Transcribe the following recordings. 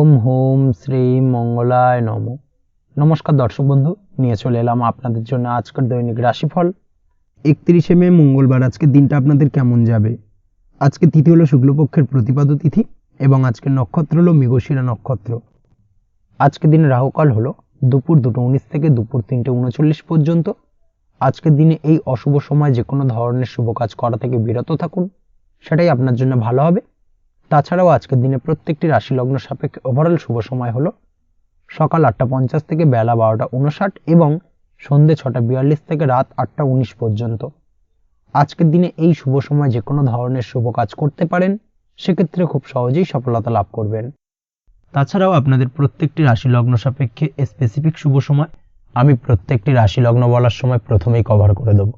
ওম home Shri মঙ্গলায় নম। নমস্কার দর্শক বন্ধু, নিয়ে চলে এলাম আপনাদের জন্য আজকের দৈনিক রাশিফল। 31শে মে মঙ্গলবার আজকের দিনটা আপনাদের কেমন যাবে। আজকে তিথি হলো শুক্লপক্ষের প্রতিপদ তিথি এবং আজকের নক্ষত্র হলো মৃগশিরা নক্ষত্র। আজকের দিনে রাহুকাল হলো দুপুর 2:19 থেকে দুপুর 3:39 পর্যন্ত। আজকের দিনে এই অশুভ সময় যে কোনো ধরনের শুভ কাজ করা থেকে বিরত থাকুন, সেটাই আপনার জন্য ভালো হবে। তাছাড়াও আজকের দিনে প্রত্যেকটি রাশি লগ্ন সাপেক্ষে ওভারঅল শুভ সময় হলো সকাল 8:50 থেকে বেলা 12:59 এবং সন্ধ্যে 6:42 থেকে রাত 8:19 পর্যন্ত। আজকের দিনে এই শুভ সময় যে কোনো ধরনের শুভ কাজ করতে পারেন, সেক্ষেত্রে খুব সহজেই সফলতা লাভ করবেন। তাছাড়াও আপনাদের প্রত্যেকটি রাশি লগ্ন সাপেক্ষে স্পেসিফিক শুভ সময় আমি প্রত্যেকটি রাশি লগ্ন বলার সময় প্রথমেই কভার করে দেব।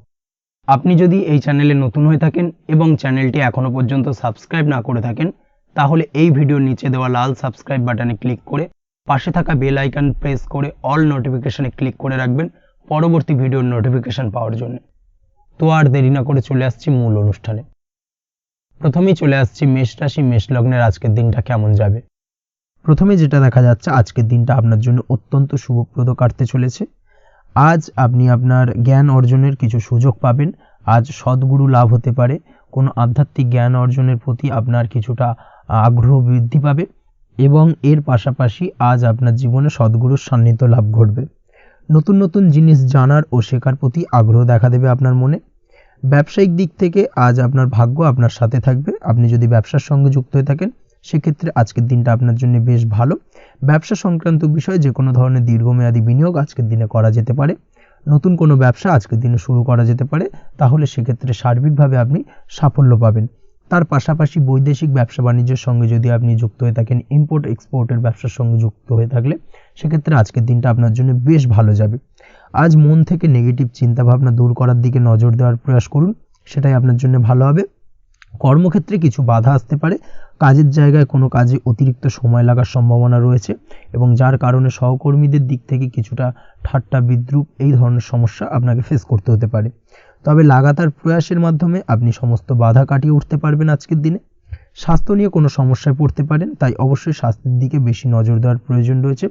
আপনি যদি এই চ্যানেলে নতুন হয়ে থাকেন এবং চ্যানেলটি এখনো পর্যন্ত সাবস্ক্রাইব না করে থাকেন, তাহলে এই ভিডিওর নিচে দেওয়া লাল সাবস্ক্রাইব বাটনে ক্লিক করে পাশে থাকা বেল আইকন প্রেস করে অল নোটিফিকেশনে ক্লিক করে রাখবেন পরবর্তী ভিডিওর নোটিফিকেশন পাওয়ার জন্য। তো আর দেরি না করে চলে আসছি মূল অনুষ্ঠানে। প্রথমেই চলে আসছি মেষ রাশি মেষ লগ্নের আজকের দিনটা কেমন যাবে। প্রথমে যেটা দেখা যাচ্ছে, আজকের দিনটা আপনার জন্য অত্যন্ত শুভপ্রদ কাটতে চলেছে। আজ আপনি আপনার জ্ঞান অর্জনের কিছু সুযোগ পাবেন। আজ সদ্গুরু লাভ হতে পারে। কোনো আধ্যাত্মিক জ্ঞান অর্জনের প্রতি আপনার কিছুটা আগ্রহ বৃদ্ধি পাবে এবং এর পাশাপাশি আজ আপনার জীবনে সদ্গুরুর সান্নিধ্য লাভ ঘটবে। নতুন নতুন জিনিস জানার ও শেখার প্রতি আগ্রহ দেখা দেবে আপনার মনে। ব্যবসায়িক দিক থেকে আজ আপনার ভাগ্য আপনার সাথে থাকবে। আপনি যদি ব্যবসার সঙ্গে যুক্ত হয়ে থাকেন, সেক্ষেত্রে আজকের দিনটা আপনার জন্য বেশ ভালো। ব্যবসা সংক্রান্ত বিষয়ে যে কোনো ধরনের দীর্ঘমেয়াদী বিনিয়োগ আজকের দিনে করা যেতে পারে। নতুন কোনো ব্যবসা আজকের দিনে শুরু করা যেতে পারে, তাহলে সেক্ষেত্রে সার্বিকভাবে আপনি সাফল্য পাবেন। তার পাশাপাশি বৈদেশিক ব্যবসা বাণিজ্যের সঙ্গে যদি আপনি যুক্ত হয়ে থাকেন, ইম্পোর্ট এক্সপোর্টের ব্যবসার সঙ্গে যুক্ত হয়ে থাকলে, সেক্ষেত্রে আজকের দিনটা আপনার জন্য বেশ ভালো যাবে। আজ মন থেকে নেগেটিভ চিন্তাভাবনা দূর করার দিকে নজর দেওয়ার প্রয়াস করুন, সেটাই আপনার জন্য ভালো হবে। কর্মক্ষেত্রে কিছু বাধা আসতে পারে। কাজের জায়গায় কোনো কাজে অতিরিক্ত সময় লাগার সম্ভাবনা রয়েছে এবং যার কারণে সহকর্মীদের দিক থেকে কিছুটা ঠাট্টা বিদ্রূপ এই ধরনের সমস্যা আপনাকে ফেস করতে হতে পারে। তবে লাগাতার প্রয়াসের মাধ্যমে আপনি সমস্ত বাধা কাটিয়ে উঠতে পারবেন আজকের দিনে। স্বাস্থ্য নিয়ে কোনো সমস্যায় পড়তে পারেন, তাই অবশ্যই স্বাস্থ্যের দিকে বেশি নজর দেওয়ার প্রয়োজন রয়েছে।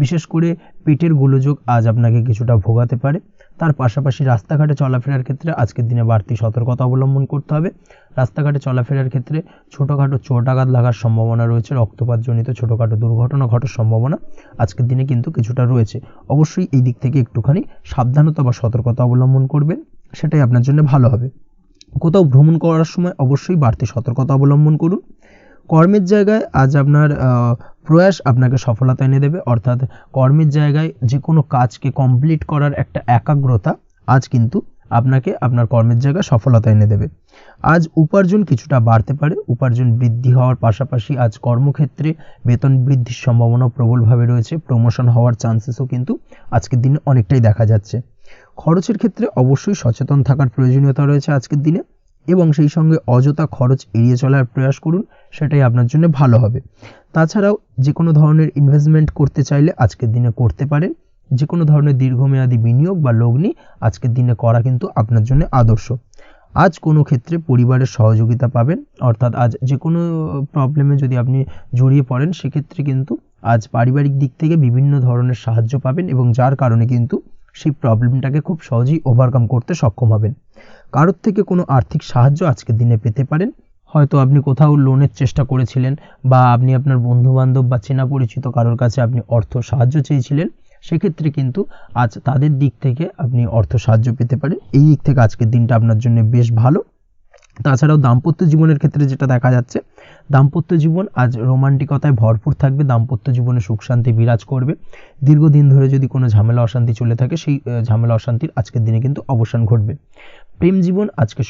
বিশেষ করে পেটের গোলযোগ আজ আপনাকে কিছুটা ভোগাতে পারে। তার পাশাপাশি রাস্তাঘাটে চলাফেরার ক্ষেত্রে আজকের দিনে বাড়তি সতর্কতা অবলম্বন করতে হবে। রাস্তাঘাটে চলাফেরার ক্ষেত্রে ছোটোখাটো চোট আঘাত লাগার সম্ভাবনা রয়েছে। রক্তপাতজনিত ছোটোখাটো দুর্ঘটনা ঘটার সম্ভাবনা আজকের দিনে কিন্তু কিছুটা রয়েছে। অবশ্যই এই দিক থেকে একটুখানি সাবধানতা বা সতর্কতা অবলম্বন করবেন, সেটাই আপনার জন্য ভালো হবে। কোথাও ভ্রমণ করার সময় অবশ্যই বাড়তি সতর্কতা অবলম্বন করুন। কর্মের জায়গায় আজ আপনার প্রয়াস আপনাকে সফলতা এনে দেবে, অর্থাৎ কর্মের জায়গায় যে কোনো কাজকে কমপ্লিট করার একটা একাগ্রতা আজ কিন্তু আপনাকে আপনার কর্মের জায়গায় সফলতা এনে দেবে। আজ উপার্জন কিছুটা বাড়তে পারে। উপার্জন বৃদ্ধি হওয়ার পাশাপাশি আজ কর্মক্ষেত্রে বেতন বৃদ্ধির সম্ভাবনা প্রবলভাবে রয়েছে। প্রমোশন হওয়ার চান্সেসও কিন্তু আজকের দিনে অনেকটাই দেখা যাচ্ছে। খরচের ক্ষেত্রে অবশ্যই সচেতন থাকার প্রয়োজনীয়তা রয়েছে আজকের দিনে এবং সেই সঙ্গে অযথা খরচ এড়িয়ে চলার প্রয়াস করুন, সেটাই আপনার জন্য ভালো হবে। তাছাড়াও যে কোনো ধরনের ইনভেস্টমেন্ট করতে চাইলে আজকের দিনে করতে পারেন। যে কোনো ধরনের দীর্ঘমেয়াদী বিনিয়োগ বা লগ্নি আজকের দিনে করা কিন্তু আপনার জন্য আদর্শ। আজ কোনো ক্ষেত্রে পরিবারের সহযোগিতা পাবেন, অর্থাৎ আজ যে কোনো প্রবলেমে যদি আপনি জড়িয়ে পড়েন, সেক্ষেত্রে কিন্তু আজ পারিবারিক দিক থেকে বিভিন্ন ধরনের সাহায্য পাবেন এবং যার কারণে কিন্তু সেই প্রবলেমটাকে খুব সহজেই ওভারকাম করতে সক্ষম হবেন। কারোর থেকে কোনো আর্থিক সাহায্য আজকের দিনে পেতে পারেন। হয়তো আপনি কোথাও লোনের চেষ্টা করেছিলেন বা আপনি আপনার বন্ধুবান্ধব বা চেনা পরিচিত কারোর কাছে আপনি অর্থ সাহায্য চেয়েছিলেন, সেক্ষেত্রে কিন্তু আজ তাদের দিক থেকে আপনি অর্থ সাহায্য পেতে পারেন। এই দিক থেকে আজকের দিনটা আপনার জন্য বেশ ভালো। তাছাড়াও দাম্পত্য জীবনের ক্ষেত্রে যেটা দেখা যাচ্ছে, দাম্পত্য জীবন আজ রোমান্টিকতায় ভরপুর থাকবে। দাম্পত্য জীবনে সুখ শান্তি বিরাজ করবে। দীর্ঘদিন ধরে যদি কোনো ঝামেলা অশান্তি চলে থাকে, সেই ঝামেলা অশান্তির আজকের দিনে কিন্তু অবসান ঘটবে। প্রেম জীবন আজকে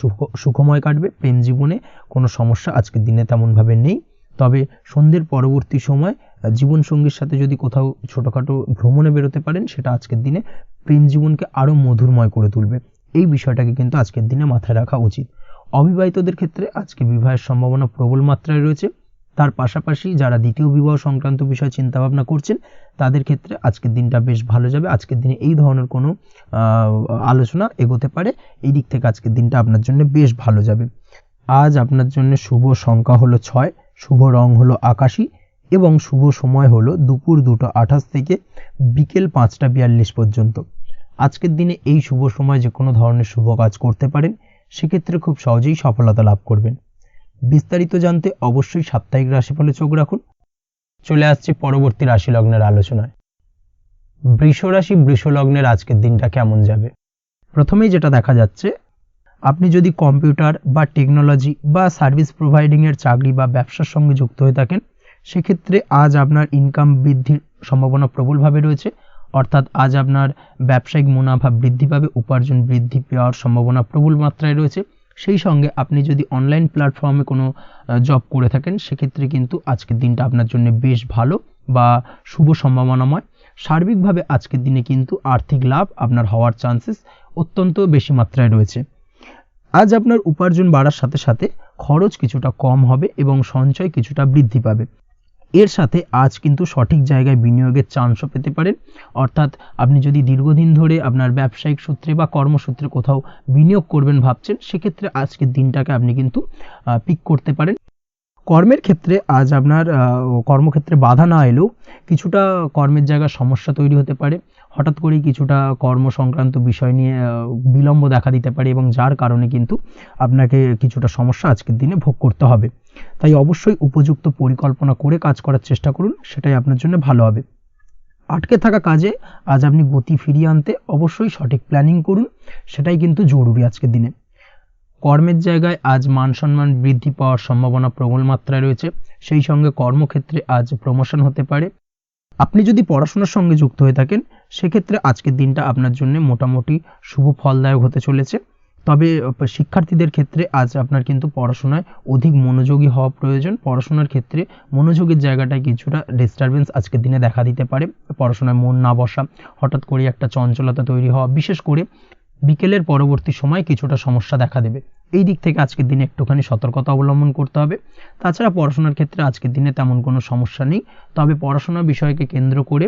সুখময় কাটবে। প্রেম জীবনে কোনো সমস্যা আজকের দিনে তেমনভাবে নেই। তবে সন্ধ্যের পরবর্তী সময় জীবনসঙ্গীর সাথে যদি কোথাও ছোটোখাটো ভ্রমণে বেরোতে পারেন, সেটা আজকের দিনে প্রেম জীবনকে আরও মধুরময় করে তুলবে। এই বিষয়টাকে কিন্তু আজকের দিনে মাথায় রাখা উচিত। অবিবাহিতদের ক্ষেত্রে আজকে বিবাহের সম্ভাবনা প্রবল মাত্রায় রয়েছে। তার পাশাপাশি যারা দ্বিতীয় বিবাহ সংক্রান্ত বিষয়ে চিন্তাভাবনা করছেন, তাদের ক্ষেত্রে আজকের দিনটা বেশ ভালো যাবে। আজকের দিনে এই ধরনের কোনো আলোচনা এগোতে পারে। এই দিক থেকে আজকের দিনটা আপনার জন্য বেশ ভালো যাবে। আজ আপনার জন্য শুভ সংখ্যা হলো 6, শুভ রং হলো আকাশী এবং শুভ সময় হলো দুপুর 2:28 থেকে বিকেল 5:42 পর্যন্ত। আজকের দিনে এই শুভ সময় যে কোনো ধরনের শুভ কাজ করতে পারেন, সেক্ষেত্রে খুব সহজেই সফলতা লাভ করবেন। বিস্তারিত জানতে অবশ্যই সাপ্তাহিক রাশিফলে চোখ রাখুন। চলে আসছে পরবর্তী রাশি লগ্নের আলোচনায়। বৃষ রাশি বৃষ লগ্নের আজকের দিনটা কেমন যাবে? প্রথমেই যেটা দেখা যাচ্ছে, আপনি যদি কম্পিউটার বা টেকনোলজি বা সার্ভিস প্রোভাইডিংয়ের চাকরি বা ব্যবসার সঙ্গে যুক্ত হয়ে থাকেন, সেক্ষেত্রে আজ আপনার ইনকাম বৃদ্ধির সম্ভাবনা প্রবলভাবে রয়েছে। অর্থাৎ আজ আপনার ব্যবসায়িক মুনাফা বৃদ্ধি পাবে, উপার্জন বৃদ্ধি পাওয়ার সম্ভাবনা প্রবল মাত্রায় রয়েছে। সেই সঙ্গে আপনি যদি অনলাইন প্ল্যাটফর্মে কোনো জব করে থাকেন, সেক্ষেত্রে কিন্তু আজকের দিনটা আপনার জন্য বেশ ভালো বা শুভ সম্ভাবনাময়। সার্বিকভাবে আজকের দিনে কিন্তু আর্থিক লাভ আপনার হওয়ার চান্সেস অত্যন্ত বেশি মাত্রায় রয়েছে। আজ আপনার উপার্জন বাড়ার সাথে সাথে খরচ কিছুটা কম হবে এবং সঞ্চয় কিছুটা বৃদ্ধি পাবে। এর সাথে আজ কিন্তু সঠিক জায়গায় বিনিয়োগের চান্সও পেতে পারেন। অর্থাৎ আপনি যদি দীর্ঘদিন ধরে আপনার ব্যবসায়িক সূত্রে বা কর্মসূত্রে কোথাও বিনিয়োগ করবেন ভাবছেন, সেক্ষেত্রে আজকের দিনটাকে আপনি কিন্তু পিক করতে পারেন। কর্মের ক্ষেত্রে আজ আপনার কর্মক্ষেত্রে বাধা না এলেও কিছুটা কর্মের জায়গায় সমস্যা তৈরি হতে পারে। হঠাৎ করেই কিছুটা কর্ম সংক্রান্ত বিষয় নিয়ে বিলম্ব দেখা দিতে পারে এবং যার কারণে কিন্তু আপনাকে কিছুটা সমস্যা আজকের দিনে ভোগ করতে হবে। তাই অবশ্যই উপযুক্ত পরিকল্পনা করে কাজ করার চেষ্টা করুন, সেটাই আপনার জন্য ভালো হবে। আটকে থাকা কাজে আজ আপনি গতি ফিরিয়ে আনতে অবশ্যই সঠিক প্ল্যানিং করুন, সেটাই কিন্তু জরুরি আজকের দিনে। কর্মের জায়গায় আজ মান সম্মান বৃদ্ধি পাওয়ার সম্ভাবনা প্রবল মাত্রায় রয়েছে। সেই সঙ্গে কর্মক্ষেত্রে আজ প্রমোশন হতে পারে। আপনি যদি পড়াশোনার সঙ্গে যুক্ত হয়ে থাকেন, সেক্ষেত্রে আজকের দিনটা আপনার জন্য মোটামুটি শুভ ফলদায়ক হতে চলেছে। তবে শিক্ষার্থীদের ক্ষেত্রে আজ আপনার কিন্তু পড়াশোনায় অধিক মনোযোগী হওয়া প্রয়োজন। পড়াশোনার ক্ষেত্রে মনোযোগের জায়গাটায় কিছুটা ডিস্টারবেন্স আজকের দিনে দেখা দিতে পারে। পড়াশোনায় মন না বসা, হঠাৎ করে একটা চঞ্চলতা তৈরি হওয়া, বিশেষ করে বিকেলের পরবর্তী সময় কিছুটা সমস্যা দেখা দেবে। এই দিক থেকে আজকের দিনে একটুখানি সতর্কতা অবলম্বন করতে হবে। তাছাড়া পড়াশোনার ক্ষেত্রে আজকের দিনে তেমন কোনো সমস্যা নেই। তবে পড়াশোনার বিষয়কে কেন্দ্র করে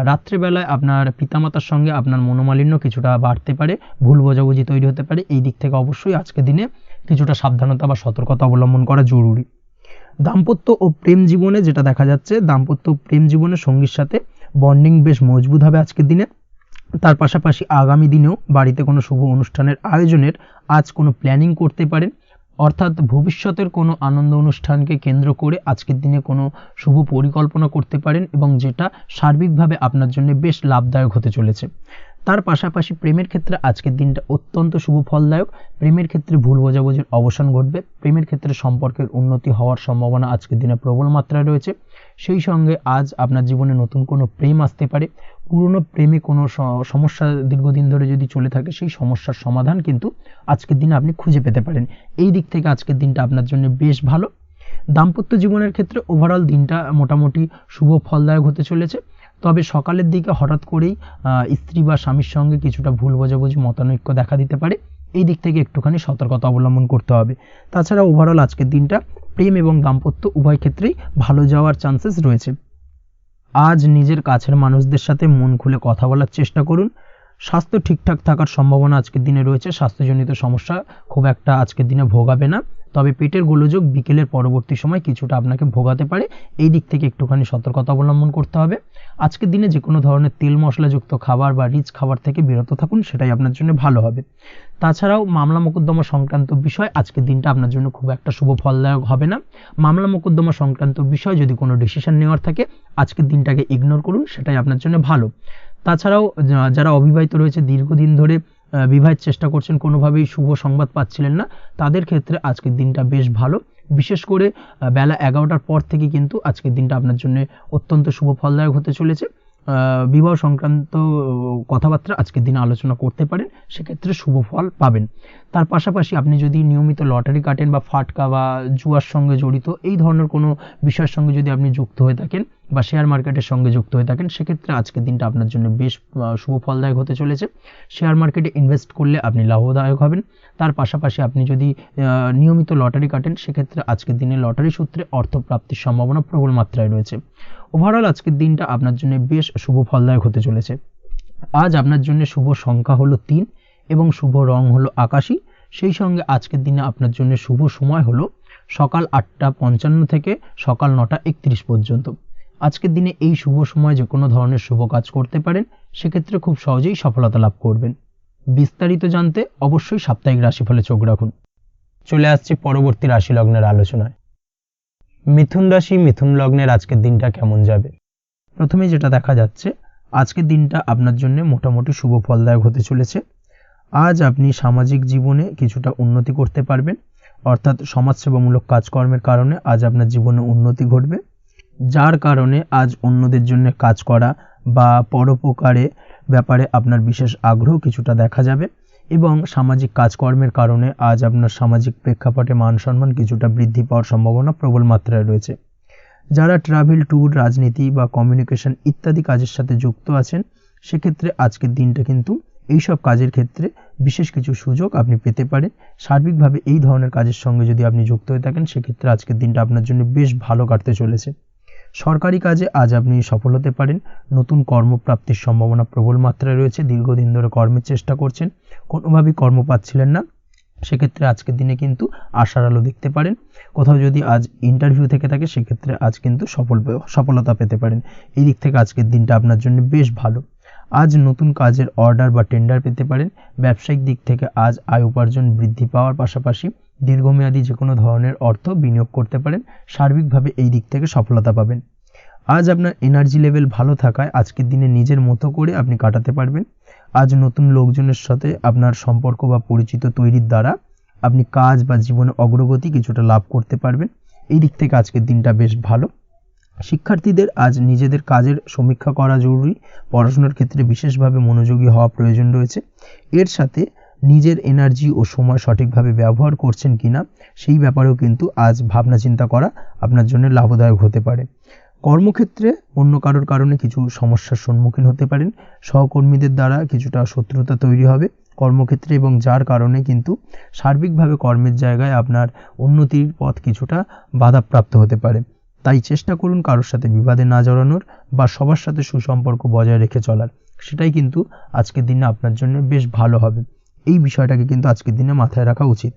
রাত্রেবেলায় আপনার পিতামাতার সঙ্গে আপনার মনোমালিন্য কিছুটা বাড়তে পারে, ভুল বোঝাবুঝি তৈরি হতে পারে। এই দিক থেকে অবশ্যই আজকের দিনে কিছুটা সাবধানতা বা সতর্কতা অবলম্বন করা জরুরি। দাম্পত্য ও প্রেম জীবনে যেটা দেখা যাচ্ছে, দাম্পত্য ও প্রেম জীবনে সঙ্গীর সাথে বন্ডিং বেশ মজবুত হবে আজকের দিনে। তার পাশাপাশি আগামী দিনেও বাড়িতে কোনো শুভ অনুষ্ঠানের আয়োজনের আজ কোনো প্ল্যানিং করতে পারেন। অর্থাৎ ভবিষ্যতের কোনো আনন্দ অনুষ্ঠানকে কেন্দ্র করে আজকের দিনে কোনো শুভ পরিকল্পনা করতে পারেন এবং যেটা সার্বিকভাবে আপনার জন্য বেশ লাভদায়ক হতে চলেছে। তার পাশাপাশি প্রেমের ক্ষেত্রে আজকের দিনটা অত্যন্ত শুভ ফলদায়ক। প্রেমের ক্ষেত্রে ভুল বোঝাবুঝির অবসান ঘটবে। প্রেমের ক্ষেত্রে সম্পর্কের উন্নতি হওয়ার সম্ভাবনা আজকের দিনে প্রবল মাত্রায় রয়েছে। সেই সঙ্গে আজ আপনার জীবনে নতুন কোনো প্রেম আসতে পারে। পুরনো প্রেমে কোনো সমস্যা দীর্ঘদিন ধরে যদি চলে থাকে, সেই সমস্যার সমাধান কিন্তু আজকের দিনে আপনি খুঁজে পেতে পারেন। এই দিক থেকে আজকের দিনটা আপনার জন্য বেশ ভালো। দাম্পত্য জীবনের ক্ষেত্রে ওভারঅল দিনটা মোটামুটি শুভ ফলদায়ক হতে চলেছে। তবে সকালের দিকে হঠাৎ করেই স্ত্রী বা স্বামীর সঙ্গে কিছুটা ভুল বোঝাবুঝি, মতানৈক্য দেখা দিতে পারে। এই দিক থেকে একটুখানি সতর্কতা অবলম্বন করতে হবে। তাছাড়া ওভারঅল আজকের দিনটা প্রেম এবং দাম্পত্য উভয় ক্ষেত্রেই ভালো যাওয়ার চান্সেস রয়েছে। আজ নিজের কাছের মানুষদের সাথে মন খুলে কথা বলার চেষ্টা করুন। স্বাস্থ্য ঠিকঠাক থাকার সম্ভাবনা আজকের দিনে রয়েছে। স্বাস্থ্যজনিত সমস্যা খুব একটা আজকের দিনে ভোগাবে না। তবে পেটের গোলযোগ বিকেলের পরবর্তী সময় কিছুটা আপনাকে ভোগাতে পারে। এই দিক থেকে একটুখানি সতর্কতা অবলম্বন করতে হবে। আজকের দিনে যে কোনো ধরনের তেল মশলাযুক্ত খাবার বা রিচ খাবার থেকে বিরত থাকুন, সেটাই আপনার জন্য ভালো হবে। তাছাড়াও মামলা মোকদ্দমা সংক্রান্ত বিষয় আজকের দিনটা আপনার জন্য খুব একটা শুভ ফলদায়ক হবে না। মামলা মোকদ্দমা সংক্রান্ত বিষয় যদি কোনো ডিসিশন নেওয়ার থাকে, আজকের দিনটাকে ইগনোর করুন, সেটাই আপনার জন্য ভালো। তাছাড়াও যারা অবিবাহিত রয়েছে, দীর্ঘদিন ধরে বিবাহের চেষ্টা করছেন, কোনোভাবেই শুভ সংবাদ পাচ্ছিলেন না, তাদের ক্ষেত্রে আজকের দিনটা বেশ ভালো। বিশেষ করে বেলা 11টার পর থেকে কিন্তু আজকের দিনটা আপনার জন্য অত্যন্ত শুভ ফলদায়ক হতে চলেছে। বিবাহ সংক্রান্ত কথাবার্তা আজকের দিনে আলোচনা করতে পারেন, সেক্ষেত্রে শুভ ফল পাবেন। তার পাশাপাশি আপনি যদি নিয়মিত লটারি কাটেন বা ফাটকা বা জুয়ার সঙ্গে জড়িত এই ধরনের কোনো বিষয়ের সঙ্গে যদি আপনি যুক্ত হয়ে থাকেন বা শেয়ার মার্কেটের সঙ্গে যুক্ত হয়ে থাকেন, সেক্ষেত্রে আজকের দিনটা আপনার জন্য বেশ শুভ ফলদায়ক হতে চলেছে। শেয়ার মার্কেটে ইনভেস্ট করলে আপনি লাভদায়ক হবেন। তার পাশাপাশি আপনি যদি নিয়মিত লটারি কাটেন, সেক্ষেত্রে আজকের দিনে লটারি সূত্রে অর্থ প্রাপ্তির সম্ভাবনা প্রবল মাত্রায় রয়েছে। ওভারঅল আজকের দিনটা আপনার জন্য বেশ শুভ ফলদায়ক হতে চলেছে। আজ আপনার জন্য শুভ সংখ্যা হলো 3 এবং শুভ রং হলো আকাশী। সেই সঙ্গে আজকের দিনে আপনার জন্য শুভ সময় হলো সকাল 8:55 থেকে সকাল 9:31 পর্যন্ত। আজকের দিনে এই শুভ সময় যে কোনো ধরনের শুভ কাজ করতে পারেন, সেক্ষেত্রে খুব সহজেই সফলতা লাভ করবেন। বিস্তারিত জানতে অবশ্যই সাপ্তাহিক রাশিফলে চোখ রাখুন। চলে আসছি পরবর্তী রাশি লগ্নের আলোচনায়। মিথুন রাশি, মিথুন লগ্নের আজকের দিনটা কেমন যাবে? প্রথমে যেটা দেখা যাচ্ছে, আজকের দিনটা আপনার জন্য মোটামুটি শুভ ফলদায়ক হতে চলেছে। আজ আপনি সামাজিক জীবনে কিছুটা উন্নতি করতে পারবেন, অর্থাৎ সমাজসেবামূলক কাজকর্মের কারণে আজ আপনার জীবনে উন্নতি ঘটবে, যার কারণে আজ অন্যদের জন্য কাজ করা বা পরোপকারে ব্যাপারে আপনার বিশেষ আগ্রহ কিছুটা দেখা যাবে এবং সামাজিক কাজকর্মের কারণে আজ আপনার সামাজিক প্রেক্ষাপটে মান সম্মান কিছুটা বৃদ্ধি পাওয়ার সম্ভাবনা প্রবল মাত্রায় রয়েছে। যারা ট্রাভেল, ট্যুর, রাজনীতি বা কমিউনিকেশন ইত্যাদি কাজের সাথে যুক্ত আছেন, সেক্ষেত্রে আজকের দিনটা কিন্তু এইসব কাজের ক্ষেত্রে বিশেষ কিছু সুযোগ আপনি পেতে পারেন। সার্বিকভাবে এই ধরনের কাজের সঙ্গে যদি আপনি যুক্ত হয়ে থাকেন, সেক্ষেত্রে আজকের দিনটা আপনার জন্য বেশ ভালো কাটতে চলেছে। সরকারি কাজে আজ আপনি সফল হতে পারেন। নতুন কর্মপ্রাপ্তির সম্ভাবনা প্রবল মাত্রায় রয়েছে। দীর্ঘদিন ধরে কর্মের চেষ্টা করছেন, কোনোভাবেই কর্ম পাচ্ছিলেন না, সেক্ষেত্রে আজকের দিনে কিন্তু আশার আলো দেখতে পারেন। কোথাও যদি আজ ইন্টারভিউ থেকে থাকে, সেক্ষেত্রে আজ কিন্তু সফলতা পেতে পারেন। এই দিক থেকে আজকের দিনটা আপনার জন্য বেশ ভালো। আজ নতুন কাজের অর্ডার বা টেন্ডার পেতে পারেন। ব্যবসায়িক দিক থেকে আজ আয় উপার্জন বৃদ্ধি পাওয়ার পাশাপাশি দীর্ঘমেয়াদী যে কোনো ধরনের অর্থ বিনিয়োগ করতে পারেন। সার্বিকভাবে এই দিক থেকে সফলতা পাবেন। আজ আপনার এনার্জি লেভেল ভালো থাকায় আজকের দিনে নিজের মতো করে আপনি কাটাতে পারবেন। আজ নতুন লোকজনের সাথে আপনার সম্পর্ক বা পরিচিত তৈরির দ্বারা আপনি কাজ বা জীবনে অগ্রগতি কিছুটা লাভ করতে পারবেন। এই দিক থেকে আজকের দিনটা বেশ ভালো। শিক্ষার্থীদের আজ নিজেদের কাজের সমীক্ষা করা জরুরি। পড়াশোনার ক্ষেত্রে বিশেষভাবে মনোযোগী হওয়া প্রয়োজন রয়েছে। এর সাথে নিজের এনার্জি ও সময় সঠিকভাবে ব্যবহার করছেন কিনা, সেই ব্যাপারেও কিন্তু আজ ভাবনা চিন্তা করা আপনার জন্য লাভদায়ক হতে পারে। কর্মক্ষেত্রে অন্য কারোর কারণে কিছু সমস্যার সম্মুখীন হতে পারেন। সহকর্মীদের দ্বারা কিছুটা শত্রুতা তৈরি হবে কর্মক্ষেত্রে, এবং যার কারণে কিন্তু সার্বিকভাবে কর্মের জায়গায় আপনার উন্নতির পথ কিছুটা বাধাপ্রাপ্ত হতে পারে। তাই চেষ্টা করুন কারোর সাথে বিবাদে না জড়ানোর বা সবার সাথে সুসম্পর্ক বজায় রেখে চলার। সেটাই কিন্তু আজকের দিনে আপনার জন্য বেশ ভালো হবে। এই বিষয়টাকে কিন্তু আজকের দিনে মাথায় রাখা উচিত।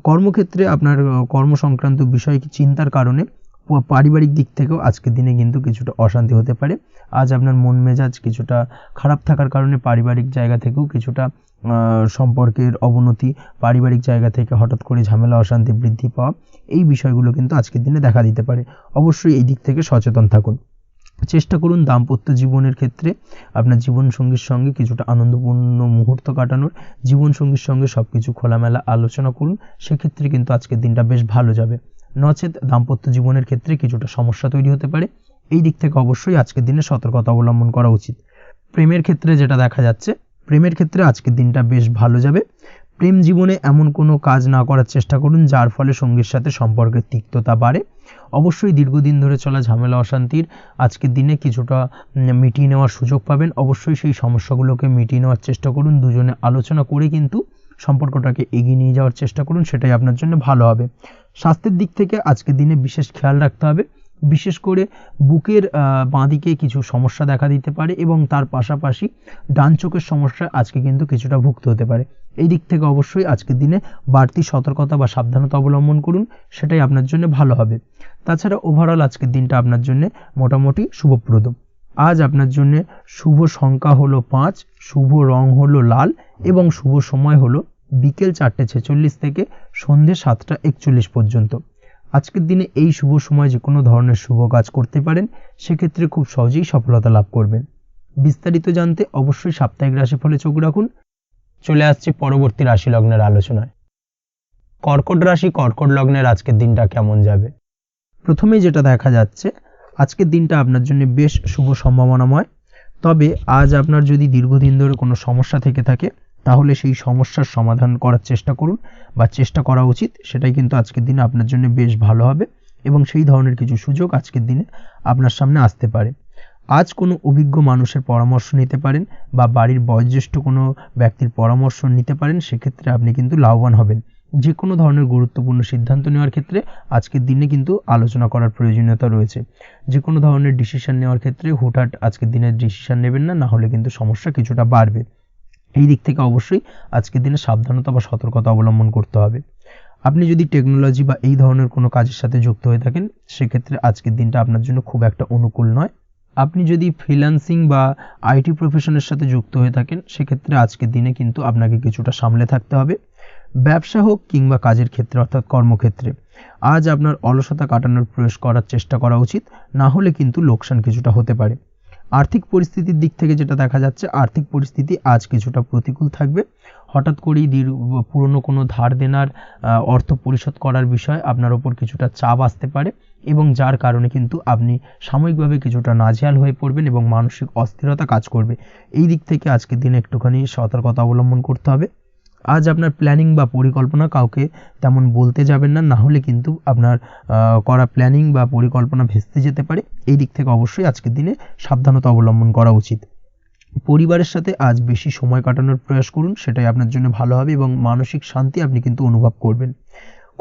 কর্মক্ষেত্রে আপনার কর্মসংক্রান্ত বিষয় চিন্তার কারণে পারিবারিক দিক থেকেও আজকের দিনে কিন্তু কিছুটা অশান্তি হতে পারে। আজ আপনার মন মেজাজ কিছুটা খারাপ থাকার কারণে পারিবারিক জায়গা থেকেও কিছুটা সম্পর্কের অবনতি, পারিবারিক জায়গা থেকে হঠাৎ করে ঝামেলা অশান্তি বৃদ্ধি পাওয়া, এই বিষয়গুলো কিন্তু আজকের দিনে দেখা দিতে পারে। অবশ্যই এই দিক থেকে সচেতন থাকুন। চেষ্টা করুন দাম্পত্য জীবনের ক্ষেত্রে আপনার জীবনসঙ্গীর সঙ্গে কিছুটা আনন্দপূর্ণ মুহূর্ত কাটানোর। জীবনসঙ্গীর সঙ্গে সবকিছু খোলামেলা আলোচনা করুন, সেক্ষেত্রে কিন্তু আজকের দিনটা বেশ ভালো যাবে। নচেত দাম্পত্য জীবনের ক্ষেত্রে কিছুটা সমস্যা তৈরি হতে পারে। এই দিক থেকে অবশ্যই আজকের দিনে সতর্কতা অবলম্বন করা উচিত। প্রেমের ক্ষেত্রে যেটা দেখা যাচ্ছে, প্রেমের ক্ষেত্রে আজকের দিনটা বেশ ভালো যাবে। প্রেম জীবনে এমন কোনো কাজ না করার চেষ্টা করুন যার ফলে সঙ্গীর সাথে সম্পর্কের তিক্ততা বাড়ে। অবশ্যই দীর্ঘদিন ধরে চলা ঝামেলা অশান্তির আজকের দিনে কিছুটা মিটিয়ে নেওয়ার সুযোগ পাবেন। অবশ্যই সেই সমস্যাগুলোকে মিটিয়ে নেওয়ার চেষ্টা করুন। দুজনে আলোচনা করে কিন্তু সম্পর্কটাকে এগিয়ে নিয়ে যাওয়ার চেষ্টা করুন, সেটাই আপনার জন্য ভালো হবে। স্বাস্থ্যের দিক থেকে আজকের দিনে বিশেষ খেয়াল রাখতে হবে। বিশেষ করে বুকের বাঁদিকে কিছু সমস্যা দেখা দিতে পারে এবং তার পাশাপাশি ডান চোখের সমস্যা আজকে কিন্তু কিছুটা ভুগতে হতে পারে। এই দিক থেকে অবশ্যই আজকের দিনে বাড়তি সতর্কতা বা সাবধানতা অবলম্বন করুন, সেটাই আপনার জন্য ভালো হবে। তাছাড়া ওভারঅল আজকের দিনটা আপনার জন্য মোটামুটি শুভপ্রদ। আজ আপনার জন্য শুভ সংখ্যা হলো 5, শুভ রং হলো লাল এবং শুভ সময় হলো বিকেল 4:46 থেকে সন্ধ্যে 7:41 পর্যন্ত। আজকের দিনে এই শুভ সময় যে কোনো ধরনের শুভ কাজ করতে পারেন, সেক্ষেত্রে খুব সহজেই সফলতা লাভ করবেন। বিস্তারিত জানতে অবশ্যই সাপ্তাহিক রাশিফলে চোখ রাখুন। চলে আসছি পরবর্তী রাশি লগ্নের আলোচনায়। কর্কট রাশি, কর্কট লগ্নের আজকের দিনটা কেমন যাবে? প্রথমেই যেটা দেখা যাচ্ছে, আজকের দিনটা আপনার জন্য বেশ শুভ সম্ভাবনাময়। তবে আজ আপনার যদি দীর্ঘদিন ধরে কোনো সমস্যা থেকে থাকে, তাহলে সেই সমস্যার সমাধান করার চেষ্টা করুন বা চেষ্টা করা উচিত। সেটাই কিন্তু আজকের দিনে আপনার জন্য বেশ ভালো হবে এবং সেই ধরনের কিছু সুযোগ আজকের দিনে আপনার সামনে আসতে পারে। আজ কোনো অভিজ্ঞ মানুষের পরামর্শ নিতে পারেন বা বাড়ির বয়োজ্যেষ্ঠ কোনো ব্যক্তির পরামর্শ নিতে পারেন, সেক্ষেত্রে আপনি কিন্তু লাভবান হবেন। যে কোনো ধরনের গুরুত্বপূর্ণ সিদ্ধান্ত নেওয়ার ক্ষেত্রে আজকের দিনে কিন্তু আলোচনা করার প্রয়োজনীয়তা রয়েছে। যে কোনো ধরনের ডিসিশন নেওয়ার ক্ষেত্রে হুটহাট আজকের দিনে ডিসিশন নেবেন না, হলে কিন্তু সমস্যা কিছুটা বাড়বে। এই দিক থেকে অবশ্যই আজকের দিনে সাবধানতা বা সতর্কতা অবলম্বন করতে হবে। আপনি যদি টেকনোলজি বা এই ধরনের কোনো কাজের সাথে যুক্ত হয়ে থাকেন সেক্ষেত্রে আজকের দিনটা আপনার জন্য খুব একটা অনুকূল নয়। আপনি যদি ফ্রিল্যান্সিং বা আইটি প্রফেশনের সাথে যুক্ত হয়ে থাকেন সেক্ষেত্রে আজকের দিনে কিন্তু আপনাকে কিছুটা সামলে থাকতে হবে। ব্যবসা হোক কিংবা কাজের ক্ষেত্রে অর্থাৎ কর্মক্ষেত্রে আজ আপনার অলসতা কাটানোর প্রয়াস করার চেষ্টা করা উচিত, না হলে কিন্তু লোকসান কিছুটা হতে পারে। আর্থিক পরিস্থিতির দিক থেকে যেটা দেখা যাচ্ছে, আর্থিক পরিস্থিতি আজ কিছুটা প্রতিকূল থাকবে। হঠাৎ করেই পুরনো কোনো ধার দেনার অর্থ পরিশোধ করার বিষয়ে আপনার ওপর কিছুটা চাপ আসতে পারে এবং যার কারণে কিন্তু আপনি সাময়িকভাবে কিছুটা নাজেহাল হয়ে পড়বেন এবং মানসিক অস্থিরতা কাজ করবে। এই দিক থেকে আজকের দিনে একটুখানি সতর্কতা অবলম্বন করতে হবে। আজ আপনার প্ল্যানিং বা পরিকল্পনা কাউকে তেমন বলতে যাবেন না, না হলে কিন্তু আপনার করা প্ল্যানিং বা পরিকল্পনা ভেস্তে যেতে পারে। এই দিক থেকে অবশ্যই আজকের দিনে সাবধানতা অবলম্বন করা উচিত। পরিবারের সাথে আজ বেশি সময় কাটানোর প্রয়াস করুন, সেটাই আপনার জন্য ভালো হবে এবং মানসিক শান্তি আপনি কিন্তু অনুভব করবেন।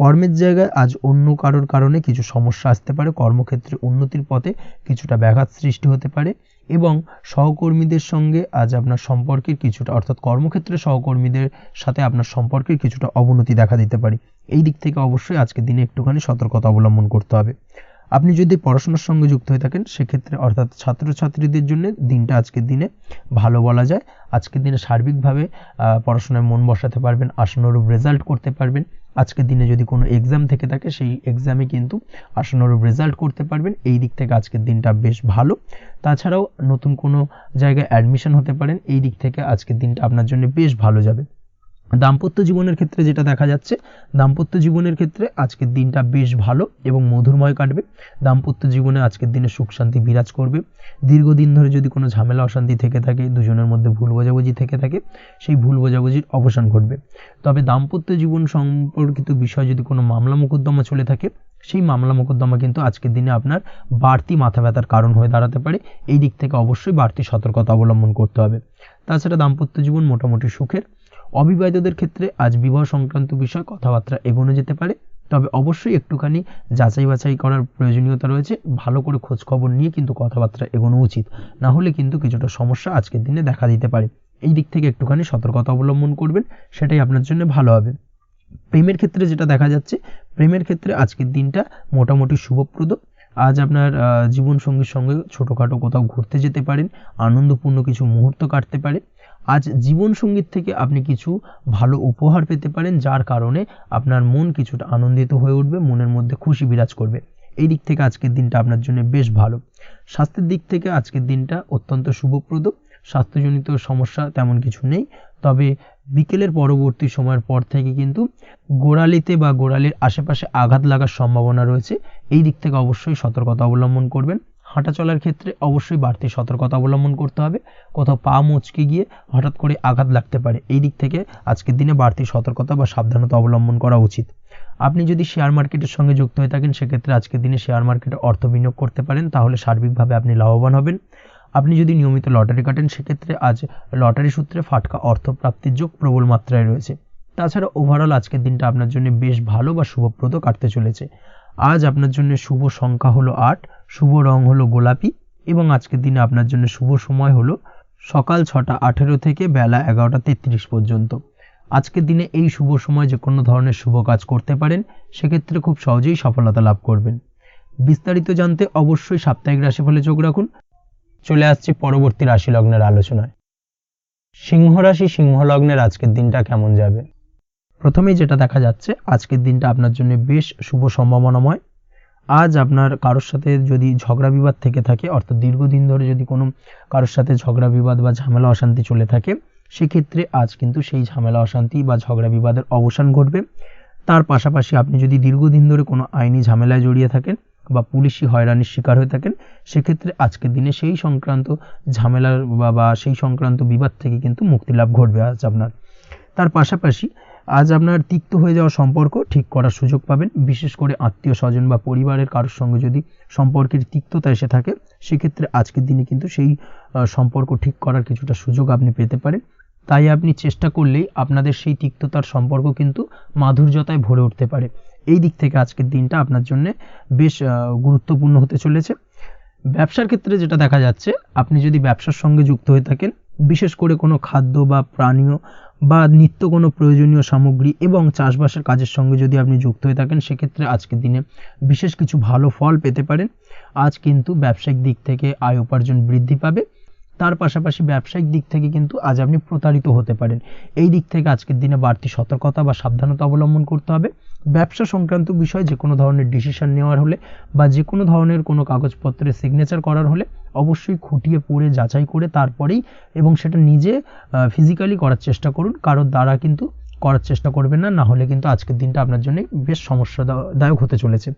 কর্মের জায়গায় আজ অন্য কারোর কারণে কিছু সমস্যা আসতে পারে, কর্মক্ষেত্রে উন্নতির পথে কিছুটা ব্যাঘাত সৃষ্টি হতে পারে এবং সহকর্মীদের সঙ্গে আজ আপনার সম্পর্কের কিছুটা অর্থাৎ কর্মক্ষেত্রে সহকর্মীদের সাথে আপনার সম্পর্কের কিছুটা অবনতি দেখা দিতে পারে। এই দিক থেকে অবশ্যই আজকের দিনে একটুখানি সতর্কতা অবলম্বন করতে হবে। আপনি যদি পড়াশোনার সঙ্গে যুক্ত হয়ে থাকেন সেক্ষেত্রে অর্থাৎ ছাত্রছাত্রীদের জন্য দিনটা আজকের দিনে ভালো বলা যায়। আজকের দিনে সার্বিকভাবে পড়াশোনায় মন বসাতে পারবেন, আশানুরূপ রেজাল্ট করতে পারবেন। আজকের দিনে যদি কোনো এক্সাম থেকে থাকে সেই এক্সামে কিন্তু আশানুরূপ রেজাল্ট করতে পারবেন। এই দিক থেকে আজকের দিনটা বেশ ভালো। তাছাড়াও নতুন কোনো জায়গায় অ্যাডমিশন হতে পারেন, এই দিক থেকে আজকের দিনটা আপনার জন্য বেশ ভালো যাবে। দাম্পত্য জীবনের ক্ষেত্রে যেটা দেখা যাচ্ছে, দাম্পত্য জীবনের ক্ষেত্রে আজকের দিনটা বেশ ভালো এবং মধুরময় কাটবে। দাম্পত্য জীবনে আজকের দিনে সুখ শান্তি বিরাজ করবে। দীর্ঘদিন ধরে যদি কোনো ঝামেলা অশান্তি থেকে থাকে, দুজনের মধ্যে ভুল বোঝাবুঝি থেকে থাকে, সেই ভুল বোঝাবুঝির অবসান ঘটবে। তবে দাম্পত্য জীবন সম্পর্কিত বিষয় যদি কোনো মামলা মোকদ্দমা চলে থাকে, সেই মামলা মোকদ্দমা কিন্তু আজকের দিনে আপনার বাড়তি মাথা ব্যথার কারণ হয়ে দাঁড়াতে পারে। এই দিক থেকে অবশ্যই বাড়তি সতর্কতা অবলম্বন করতে হবে। তাছাড়া দাম্পত্য জীবন মোটামুটি সুখের। অবিবাহিতদের ক্ষেত্রে আজ বিবাহ সংক্রান্ত বিষয় কথাবার্তা এগোনো যেতে পারে, তবে অবশ্যই একটুখানি যাচাই বাছাই করার প্রয়োজনীয়তা রয়েছে। ভালো করে খোঁজ খবর নিয়ে কিন্তু কথাবার্তা এগোনো উচিত, না হলে কিন্তু কিছুটা সমস্যা আজকের দিনে দেখা দিতে পারে। এই দিক থেকে একটুখানি সতর্কতা অবলম্বন করবেন, সেটাই আপনার জন্য ভালো হবে। প্রেমের ক্ষেত্রে যেটা দেখা যাচ্ছে, প্রেমের ক্ষেত্রে আজকের দিনটা মোটামুটি শুভপ্রদ। আজ আপনার জীবনসঙ্গীর সঙ্গে ছোটোখাটো কোথাও ঘুরতে যেতে পারেন, আনন্দপূর্ণ কিছু মুহূর্ত কাটতে পারে। আজ জীবনসঙ্গীর থেকে আপনি কিছু ভালো উপহার পেতে পারেন, যার কারণে আপনার মন কিছুটা আনন্দিত হয়ে উঠবে, মনের মধ্যে খুশি বিরাজ করবে। এই দিক থেকে আজকের দিনটা আপনার জন্য বেশ ভালো। স্বাস্থ্যের দিক থেকে আজকের দিনটা অত্যন্ত শুভপ্রদ। স্বাস্থ্যজনিত সমস্যা তেমন কিছু নেই, তবে বিকেলের পরবর্তী সময়ের পর থেকে কিন্তু গোড়ালিতে বা গোড়ালির আশেপাশে আঘাত লাগার সম্ভাবনা রয়েছে। এই দিক থেকে অবশ্যই সতর্কতা অবলম্বন করবেন। হাঁটা চলার ক্ষেত্রে অবশ্যই বাড়তি সতর্কতা অবলম্বন করতে হবে, কোথাও পা মুচকে গিয়ে হঠাৎ করে আঘাত লাগতে পারে। এই দিক থেকে আজকের দিনে বাড়তি সতর্কতা বা সাবধানতা অবলম্বন করা উচিত। আপনি যদি শেয়ার মার্কেটের সঙ্গে যুক্ত হয়ে থাকেন সেক্ষেত্রে আজকের দিনে শেয়ার মার্কেটে অর্থ বিনিয়োগ করতে পারেন, তাহলে সার্বিকভাবে আপনি লাভবান হবেন। আপনি যদি নিয়মিত লটারি কাটেন সেক্ষেত্রে আজ লটারি সূত্রে ফাটকা অর্থপ্রাপ্তির যোগ প্রবল মাত্রায় রয়েছে। তাছাড়া ওভারঅল আজকের দিনটা আপনার জন্য বেশ ভালো বা শুভপ্রদ কাটতে চলেছে। আজ আপনার জন্য শুভ সংখ্যা হলো 8, শুভ রং হলো গোলাপি এবং আজকের দিনে আপনার জন্য শুভ সময় হলো সকাল 6:18 থেকে বেলা 11:33 পর্যন্ত। আজকের দিনে এই শুভ সময় যে কোনো ধরনের শুভ কাজ করতে পারেন, সেক্ষেত্রে খুব সহজেই সফলতা লাভ করবেন। বিস্তারিত জানতে অবশ্যই সাপ্তাহিক রাশিফলে চোখ রাখুন। চলে আসছি পরবর্তী রাশি লগ্নের আলোচনায়। সিংহ রাশি, সিংহ লগ্নের আজকের দিনটা কেমন যাবে? প্রথমেই যেটা দেখা যাচ্ছে, আজকের দিনটা আপনার জন্য বেশ শুভ সম্ভাবনাময়। আজ আপনার কারোর সাথে যদি ঝগড়া বিবাদ থেকে থাকে, অর্থাৎ দীর্ঘদিন ধরে যদি কোনো কারোর সাথে ঝগড়া বিবাদ বা ঝামেলা অশান্তি চলে থাকে, সেক্ষেত্রে আজ কিন্তু সেই ঝামেলা অশান্তি বা ঝগড়া বিবাদের অবসান ঘটবে। তার পাশাপাশি আপনি যদি দীর্ঘদিন ধরে কোনো আইনি ঝামেলায় জড়িয়ে থাকেন বা পুলিশি হয়রানির শিকার হয়ে থাকেন, সেক্ষেত্রে আজকের দিনে সেই সংক্রান্ত ঝামেলার বা সেই সংক্রান্ত বিবাদ থেকে কিন্তু মুক্তি লাভ ঘটবে আজ আপনার। তার পাশাপাশি আজ আপনার তিক্ত হয়ে যাওয়া সম্পর্ক ঠিক করার সুযোগ পাবেন। বিশেষ করে আত্মীয় স্বজন বা পরিবারের কারোর সঙ্গে যদি সম্পর্কের তিক্ততা এসে থাকে, সেক্ষেত্রে আজকের দিনে কিন্তু সেই সম্পর্ক ঠিক করার কিছুটা সুযোগ আপনি পেতে পারেন। তাই আপনি চেষ্টা করলেই আপনাদের সেই তিক্ততার সম্পর্ক কিন্তু মাধুর্যতায় ভরে উঠতে পারে। এই দিক থেকে আজকের দিনটা আপনার জন্য বেশ গুরুত্বপূর্ণ হতে চলেছে। ব্যবসার ক্ষেত্রে যেটা দেখা যাচ্ছে, আপনি যদি ব্যবসার সঙ্গে যুক্ত হয়ে থাকেন, বিশেষ করে কোনো খাদ্য বা পানীয় বা নিত্য কোনো প্রয়োজনীয় সামগ্রী এবং চাষবাসের কাজের সঙ্গে যদি আপনি যুক্ত হয়ে থাকেন, সেক্ষেত্রে আজকের দিনে বিশেষ কিছু ভালো ফল পেতে পারেন। আজ কিন্তু ব্যবসায়িক দিক থেকে আয় উপার্জন বৃদ্ধি পাবে। তার পাশাপাশি ব্যবসায়িক দিক থেকে কিন্তু আজ আপনি প্রতারিত হতে পারেন। এই দিক থেকে আজকের দিনে বাড়তি সতর্কতা বা সাবধানতা অবলম্বন করতে হবে। ব্যবসা সংক্রান্ত বিষয় যে কোনো ধরনের ডিসিশন নেওয়ার হলে বা যে কোনো ধরনের কোনো কাগজপত্রে সিগনেচার করার হলে অবশ্যই খুঁটিয়ে পড়ে যাচাই করে তারপরেই, এবং সেটা নিজে ফিজিক্যালি করার চেষ্টা করুন, কারোর দ্বারা কিন্তু করার চেষ্টা করবেন না, না হলে কিন্তু আজকের দিনটা আপনার জন্য বেশ সমস্যাদায়ক হতে চলেছে।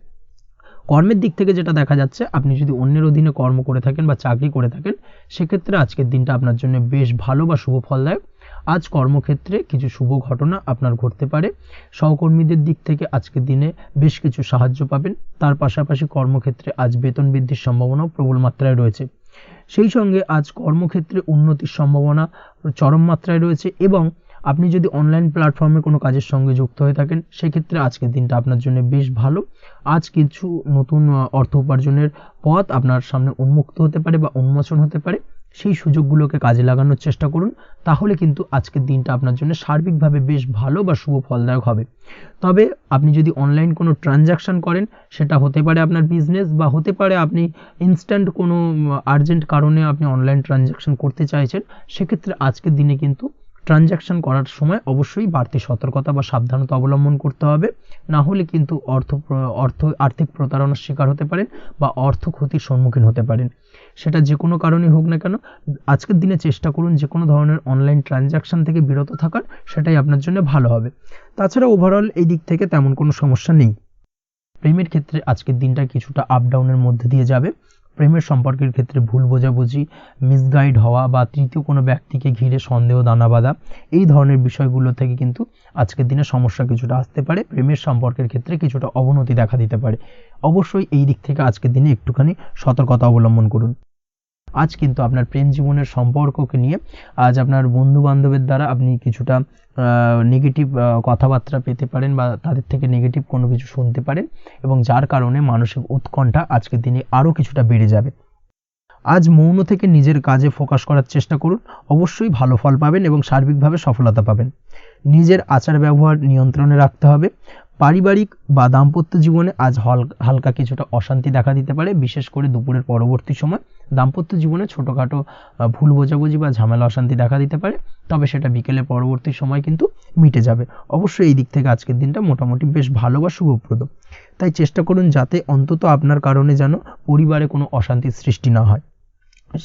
কর্মের দিক থেকে যেটা দেখা যাচ্ছে, আপনি যদি অন্যের অধীনে কর্ম করে থাকেন বা চাকরি করে থাকেন, সেক্ষেত্রে আজকের দিনটা আপনার জন্য বেশ ভালো বা শুভ ফলদায়ক। আজ কর্মক্ষেত্রে কিছু শুভ ঘটনা আপনার ঘটতে পারে। সহকর্মীদের দিক থেকে আজকের দিনে বেশ কিছু সাহায্য পাবেন। তার পাশাপাশি কর্মক্ষেত্রে আজ বেতন বৃদ্ধির সম্ভাবনাও প্রবল মাত্রায় রয়েছে। সেই সঙ্গে আজ কর্মক্ষেত্রে উন্নতির সম্ভাবনা চরম মাত্রায় রয়েছে, এবং আপনি যদি অনলাইন প্ল্যাটফর্মে কোনো কাজের সঙ্গে যুক্ত হয়ে থাকেন, সেক্ষেত্রে আজকের দিনটা আপনার জন্য বেশ ভালো। আজ কিছু নতুন অর্থ উপার্জনের পথ আপনার সামনে উন্মুক্ত হতে পারে বা উন্মোচন হতে পারে। সেই সুযোগগুলোকে কাজে লাগানোর চেষ্টা করুন, তাহলে কিন্তু আজকের দিনটা আপনার জন্য সার্বিকভাবে বেশ ভালো বা শুভ ফলদায়ক হবে। তবে আপনি যদি অনলাইন কোনো ট্রানজ্যাকশন করেন, সেটা হতে পারে আপনার বিজনেস, বা হতে পারে আপনি ইনস্ট্যান্ট কোনো আর্জেন্ট কারণে আপনি অনলাইন ট্রানজ্যাকশন করতে চাইছেন, সেক্ষেত্রে আজকের দিনে কিন্তু ট্রানজ্যাকশন করার সময় অবশ্যই বাড়তি সতর্কতা বা সাবধানতা অবলম্বন করতে হবে, না হলে কিন্তু আর্থিক প্রতারণার শিকার হতে পারেন বা অর্থ ক্ষতির সম্মুখীন হতে পারেন। সেটা যে কোনো কারণেই হোক না কেন, আজকের দিনে চেষ্টা করুন যে কোনো ধরনের অনলাইন ট্রানজ্যাকশন থেকে বিরত থাকার, সেটাই আপনার জন্য ভালো হবে। তাছাড়া ওভারঅল এই দিক থেকে তেমন কোনো সমস্যা নেই। প্রেমের ক্ষেত্রে আজকের দিনটা কিছুটা আপ ডাউনের মধ্যে দিয়ে যাবে। প্রেমের সম্পর্কের ক্ষেত্রে ভুল বোঝাবুঝি, মিসগাইড হওয়া বা তৃতীয় কোনো ব্যক্তিকে ঘিরে সন্দেহ দানা বাঁধা, এই ধরনের বিষয়গুলো থেকে কিন্তু আজকের দিনে সমস্যা কিছুটা আসতে পারে। প্রেমের সম্পর্কের ক্ষেত্রে কিছুটা অবনতি দেখা দিতে পারে। অবশ্যই এই দিক থেকে আজকের দিনে একটুখানি সতর্কতা অবলম্বন করুন। আজ কিন্তু আপনার প্রেম জীবনের সম্পর্ককে নিয়ে আজ আপনার বন্ধু বান্ধবের দ্বারা আপনি কিছুটা নেগেটিভ কথাবার্তা পেতে পারেন বা তাদের থেকে নেগেটিভ কোনো কিছু শুনতে পারেন, এবং যার কারণে মানসিক উৎকণ্ঠা আজকের দিনে আরও কিছুটা বেড়ে যাবে। আজ মৌন থেকে নিজের কাজে ফোকাস করার চেষ্টা করুন, অবশ্যই ভালো ফল পাবেন এবং সার্বিকভাবে সফলতা পাবেন। নিজের আচার ব্যবহার নিয়ন্ত্রণে রাখতে হবে। পারিবারিক বা দাম্পত্য জীবনে আজ হালকা কিছুটা অশান্তি দেখা দিতে পারে, বিশেষ করে দুপুরের পরবর্তী সময় দাম্পত্য জীবনে ছোটোখাটো ভুল বোঝাবুঝি বা ঝামেলা অশান্তি দেখা দিতে পারে, তবে সেটা বিকেলের পরবর্তী সময় কিন্তু মিটে যাবে। অবশ্যই এই দিক থেকে আজকের দিনটা মোটামুটি বেশ ভালো বা শুভপ্রদ। তাই চেষ্টা করুন যাতে অন্তত আপনার কারণে যেন পরিবারে কোনো অশান্তির সৃষ্টি না হয়।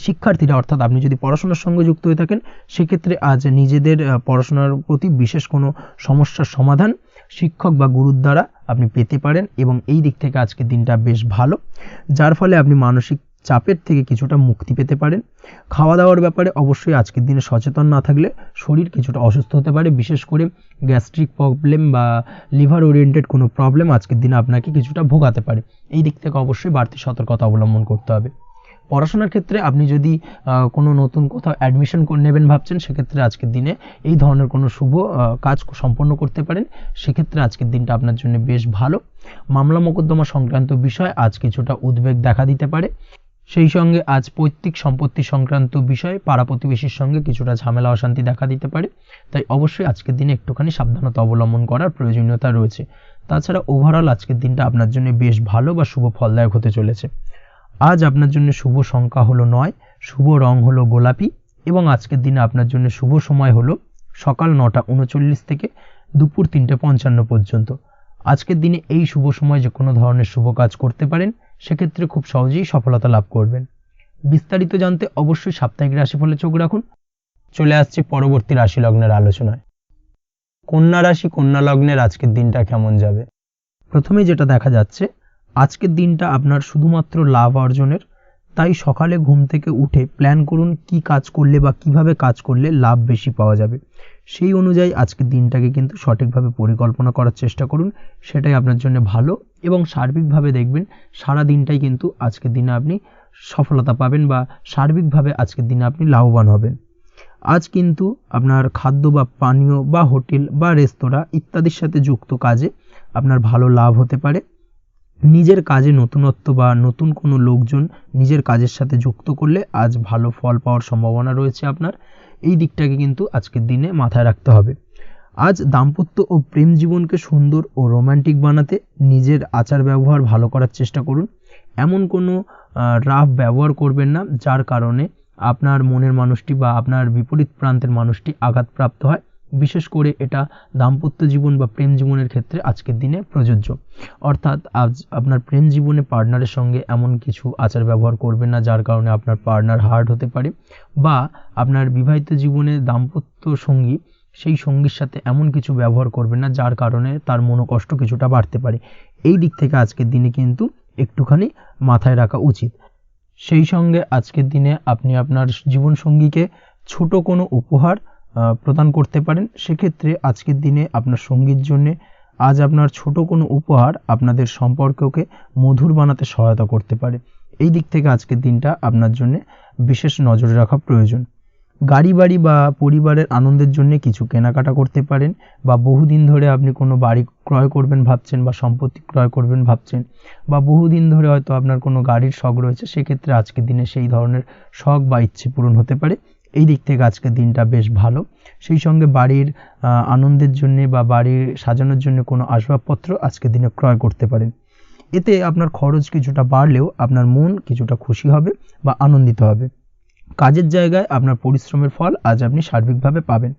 শিক্ষার্থীরা, অর্থাৎ আপনি যদি পড়াশোনার সঙ্গে যুক্ত হয়ে থাকেন, সেক্ষেত্রে আজ নিজেদের পড়াশোনার প্রতি বিশেষ কোনো সমস্যার সমাধান শিক্ষক বা গুরুর দ্বারা আপনি পেতে পারেন, এবং এই দিক থেকে আজকের দিনটা বেশ ভালো, যার ফলে আপনি মানসিক চাপের থেকে কিছুটা মুক্তি পেতে পারেন। খাওয়া দাওয়ার ব্যাপারে অবশ্যই আজকের দিনে সচেতন না থাকলে শরীর কিছুটা অসুস্থ হতে পারে, বিশেষ করে গ্যাস্ট্রিক প্রবলেম বা লিভার ওরিয়েন্টেড কোনো প্রবলেম আজকের দিনে আপনাকে কিছুটা ভোগাতে পারে। এই দিক থেকে অবশ্যই বাড়তি সতর্কতা অবলম্বন করতে হবে। পড়াশোনার ক্ষেত্রে আপনি যদি কোনো নতুন কোথাও অ্যাডমিশন নেবেন ভাবছেন, সেক্ষেত্রে আজকের দিনে এই ধরনের কোনো শুভ কাজ সম্পন্ন করতে পারেন। সেক্ষেত্রে আজকের দিনটা আপনার জন্য বেশ ভালো। মামলা মোকদ্দমা সংক্রান্ত বিষয় আজ কিছুটা উদ্বেগ দেখা দিতে পারে। সেই সঙ্গে আজ পৈতৃক সম্পত্তি সংক্রান্ত বিষয়ে পাড়া প্রতিবেশীর সঙ্গে কিছুটা ঝামেলা অশান্তি দেখা দিতে পারে। তাই অবশ্যই আজকের দিনে একটুখানি সাবধানতা অবলম্বন করার প্রয়োজনীয়তা রয়েছে। তাছাড়া ওভারঅল আজকের দিনটা আপনার জন্য বেশ ভালো বা শুভ ফলদায়ক হতে চলেছে। আজ আপনার জন্য শুভ সংখ্যা হলো 9, শুভ রং হলো গোলাপি, এবং আজকের দিনে আপনার জন্য শুভ সময় হলো সকাল 9:39 থেকে দুপুর 3:55 পর্যন্ত। আজকের দিনে এই শুভ সময় যে কোনো ধরনের শুভ কাজ করতে পারেন, সেক্ষেত্রে খুব সহজেই সফলতা লাভ করবেন। বিস্তারিত জানতে অবশ্যই সাপ্তাহিক রাশিফলে চোখ রাখুন। চলে আসছি পরবর্তী রাশি লগ্নের আলোচনায়। কন্যা রাশি, কন্যা লগ্নের আজকের দিনটা কেমন যাবে? প্রথমেই যেটা দেখা যাচ্ছে, আজকের দিনটা আপনার শুধুমাত্র লাভ অর্জনের। তাই সকালে ঘুম থেকে উঠে প্ল্যান করুন কি কাজ করলে বা কিভাবে কাজ করলে লাভ বেশি পাওয়া যাবে। সেই অনুযায়ী আজকের দিনটাকে কিন্তু সঠিকভাবে পরিকল্পনা করার চেষ্টা করুন, সেটাই আপনার জন্য ভালো, এবং সার্বিকভাবে দেখবেন সারা দিনটাই কিন্তু আজকের দিনে আপনি সফলতা পাবেন বা সার্বিকভাবে আজকের দিনে আপনি লাভবান হবেন। আজ কিন্তু আপনার খাদ্য বা পানীয় বা হোটেল বা রেস্তোরাঁ ইত্যাদির সাথে যুক্ত কাজে আপনার ভালো লাভ হতে পারে। নিজের কাজে নতুনত্ব বা নতুন কোনো লোকজন নিজের কাজের সাথে যুক্ত করলে আজ ভালো ফল পাওয়ার সম্ভাবনা রয়েছে আপনার। এই দিকটাকে কিন্তু আজকের দিনে মাথায় রাখতে হবে। আজ দাম্পত্য ও প্রেম জীবনকে সুন্দর ও রোমান্টিক বানাতে নিজের আচার ব্যবহার ভালো করার চেষ্টা করুন। এমন কোনো রাফ ব্যবহার করবেন না যার কারণে আপনার মনের মানুষটি বা আপনার বিপরীত প্রান্তের মানুষটি আঘাতপ্রাপ্ত হয়। বিশেষ করে এটা দাম্পত্য জীবন বা প্রেম জীবনের ক্ষেত্রে আজকের দিনে প্রযোজ্য। অর্থাৎ আজ আপনার প্রেম জীবনে পার্টনারের সঙ্গে এমন কিছু আচার ব্যবহার করবেন না যার কারণে আপনার পার্টনার হার্ট হতে পারে, বা আপনার বিবাহিত জীবনে দাম্পত্য সঙ্গী সেই সঙ্গীর সাথে এমন কিছু ব্যবহার করবেন না যার কারণে তার মনোকষ্ট কিছুটা বাড়তে পারে। এই দিক থেকে আজকের দিনে কিন্তু একটুখানি মাথায় রাখা উচিত। সেই সঙ্গে আজকের দিনে আপনি আপনার জীবনসঙ্গীকে ছোট কোনো উপহার প্রদান করতে পারেন। সেক্ষেত্রে আজকের দিনে আপনার সঙ্গীর জন্যে আজ আপনার ছোট কোনো উপহার আপনাদের সম্পর্ককে মধুর বানাতে সহায়তা করতে পারে। এই দিক থেকে আজকের দিনটা আপনার জন্য বিশেষ নজরে রাখা প্রয়োজন। গাড়ি বাড়ি বা পরিবারের আনন্দের জন্য কিছু কেনাকাটা করতে পারেন, বা বহুদিন ধরে আপনি কোনো বাড়ি ক্রয় করবেন ভাবছেন বা সম্পত্তি ক্রয় করবেন ভাবছেন, বা বহুদিন ধরে হয়তো আপনার কোনো গাড়ির শখ রয়েছে, সেক্ষেত্রে আজকের দিনে সেই ধরনের শখ বা ইচ্ছে পূরণ হতে পারে। এই দিক থেকে আজকের দিনটা বেশ ভালো। সেই সঙ্গে বাড়ির আনন্দের জন্যে বা বাড়ির সাজানোর জন্য কোনো আসবাবপত্র আজকের দিনে ক্রয় করতে পারেন। এতে আপনার খরচ কিছুটা বাড়লেও আপনার মন কিছুটা খুশি হবে বা আনন্দিত হবে। কাজের জায়গায় আপনার পরিশ্রমের ফল আজ আপনি সার্বিকভাবে পাবেন।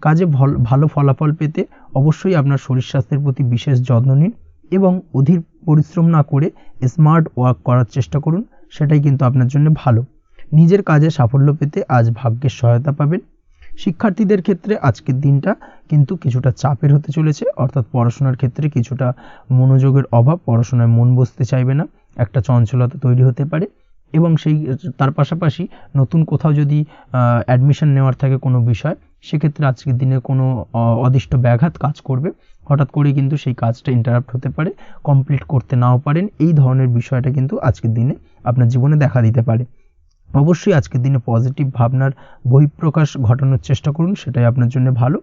কাজে ভালো ফলাফল পেতে অবশ্যই আপনার শরীর স্বাস্থ্যের প্রতি বিশেষ যত্ন নিন এবং অধীর পরিশ্রম না করে স্মার্ট ওয়ার্ক করার চেষ্টা করুন, সেটাই কিন্তু আপনার জন্য ভালো। নিজের কাজে সাফল্য পেতে আজ ভাগ্যের সহায়তা পাবেন। শিক্ষার্থীদের ক্ষেত্রে আজকের দিনটা কিন্তু কিছুটা চাপের হতে চলেছে, অর্থাৎ পড়াশোনার ক্ষেত্রে কিছুটা মনোযোগের অভাব, পড়াশোনায় মন বসতে চাইবে না, একটা চঞ্চলতা তৈরি হতে পারে। এবং তার পাশাপাশি নতুন কোথাও যদি অ্যাডমিশন নেওয়ার থাকে কোনো বিষয়, সেক্ষেত্রে আজকের দিনে কোনো অদিষ্ট ব্যাঘাত কাজ করবে, হঠাৎ করে কিন্তু সেই কাজটা ইন্টারাপ্ট হতে পারে, কমপ্লিট করতে নাও পারেন। এই ধরনের বিষয়টা কিন্তু আজকের দিনে আপনার জীবনে দেখা দিতে পারে। অবশ্যই আজকের দিনে পজিটিভ ভাবনার বহিঃপ্রকাশ ঘটানোর চেষ্টা করুন, সেটাই আপনার জন্য ভালো,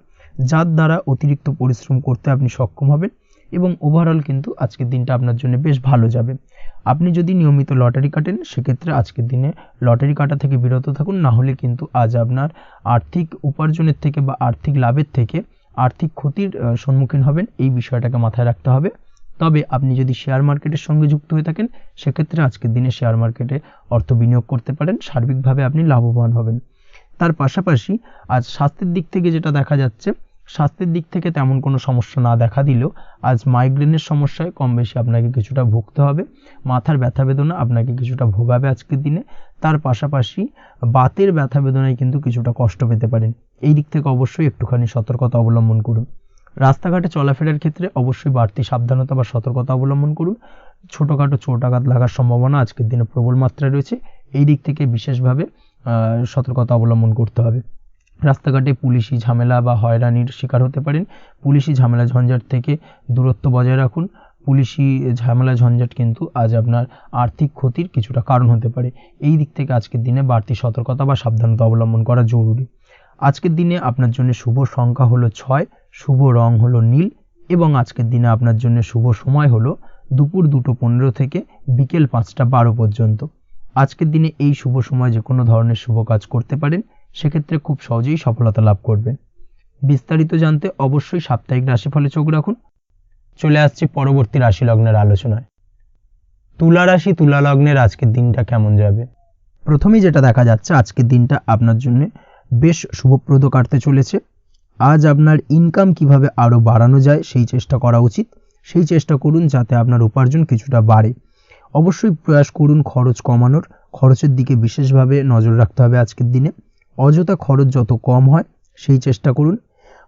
যার দ্বারা অতিরিক্ত পরিশ্রম করতে আপনি সক্ষম হবেন এবং ওভারঅল কিন্তু আজকের দিনটা আপনার জন্য বেশ ভালো যাবে। আপনি যদি নিয়মিত লটারি কাটেন, সেক্ষেত্রে আজকের দিনে লটারি কাটা থেকে বিরত থাকুন, না হলে কিন্তু আজ আপনার আর্থিক উপার্জনের থেকে বা আর্থিক লাভের থেকে আর্থিক ক্ষতির সম্মুখীন হবেন। এই বিষয়টাকে মাথায় রাখতে হবে। তবে আপনি যদি শেয়ার মার্কেটের সঙ্গে যুক্ত হয়ে থাকেন, সেক্ষেত্রে আজকের দিনে শেয়ার মার্কেটে অর্থ বিনিয়োগ করতে পারেন, সার্বিকভাবে আপনি লাভবান হবেন। তার পাশাপাশি আজ স্বাস্থ্যের দিক থেকে যেটা দেখা যাচ্ছে, স্বাস্থ্যের দিক থেকে তেমন কোনো সমস্যা না দেখা দিলেও আজ মাইগ্রেনের সমস্যায় কম বেশি আপনাকে কিছুটা ভুগতে হবে। মাথার ব্যথা বেদনা আপনাকে কিছুটা ভোগাবে আজকের দিনে। তার পাশাপাশি বাতের ব্যথা বেদনায় কিন্তু কিছুটা কষ্ট পেতে পারেন। এই দিক থেকে অবশ্যই একটুখানি সতর্কতা অবলম্বন করুন। রাস্তাঘাটে চলাফেরার ক্ষেত্রে অবশ্যই বাড়তি সাবধানতা বা সতর্কতা অবলম্বন করুন। ছোটোখাটো চোট আঘাত লাগার সম্ভাবনা আজকের দিনে প্রবল মাত্রায় রয়েছে। এই দিক থেকে বিশেষভাবে সতর্কতা অবলম্বন করতে হবে। রাস্তাঘাটে পুলিশি ঝামেলা বা হয়রানির শিকার হতে পারেন। পুলিশি ঝামেলা ঝঞ্ঝাট থেকে দূরত্ব বজায় রাখুন। পুলিশি ঝামেলা ঝঞ্ঝাট কিন্তু আজ আপনার আর্থিক ক্ষতির কিছুটা কারণ হতে পারে। এই দিক থেকে আজকের দিনে বাড়তি সতর্কতা বা সাবধানতা অবলম্বন করা জরুরি। আজকের দিনে আপনার জন্য শুভ সংখ্যা হলো 6, শুভ রং হলো নীল, এবং আজকের দিনে আপনার জন্য শুভ সময় হলো দুপুর 2:15 থেকে বিকেল 5:12 পর্যন্ত। আজকের দিনে এই শুভ সময় যে কোনো ধরনের শুভ কাজ করতে পারেন, সেক্ষেত্রে খুব সহজেই সফলতা লাভ করবেন। বিস্তারিত জানতে অবশ্যই সাপ্তাহিক রাশিফলে চোখ রাখুন। চলে আসছি পরবর্তী রাশি লগ্নের আলোচনায়। তুলা রাশি, তুলা লগ্নের আজকের দিনটা কেমন যাবে? প্রথমেই যেটা দেখা যাচ্ছে, আজকের দিনটা আপনার জন্য বেশ শুভপ্রদ কাটতে চলেছে। আজ আপনার ইনকাম কিভাবে আরও বাড়ানো যায় সেই চেষ্টা করা উচিত। সেই চেষ্টা করুন যাতে আপনার উপার্জন কিছুটা বাড়ে। অবশ্যই প্রয়াস করুন খরচ কমানোর, খরচের দিকে বিশেষভাবে নজর রাখতে হবে আজকের দিনে। অযথা খরচ যত কম হয় সেই চেষ্টা করুন।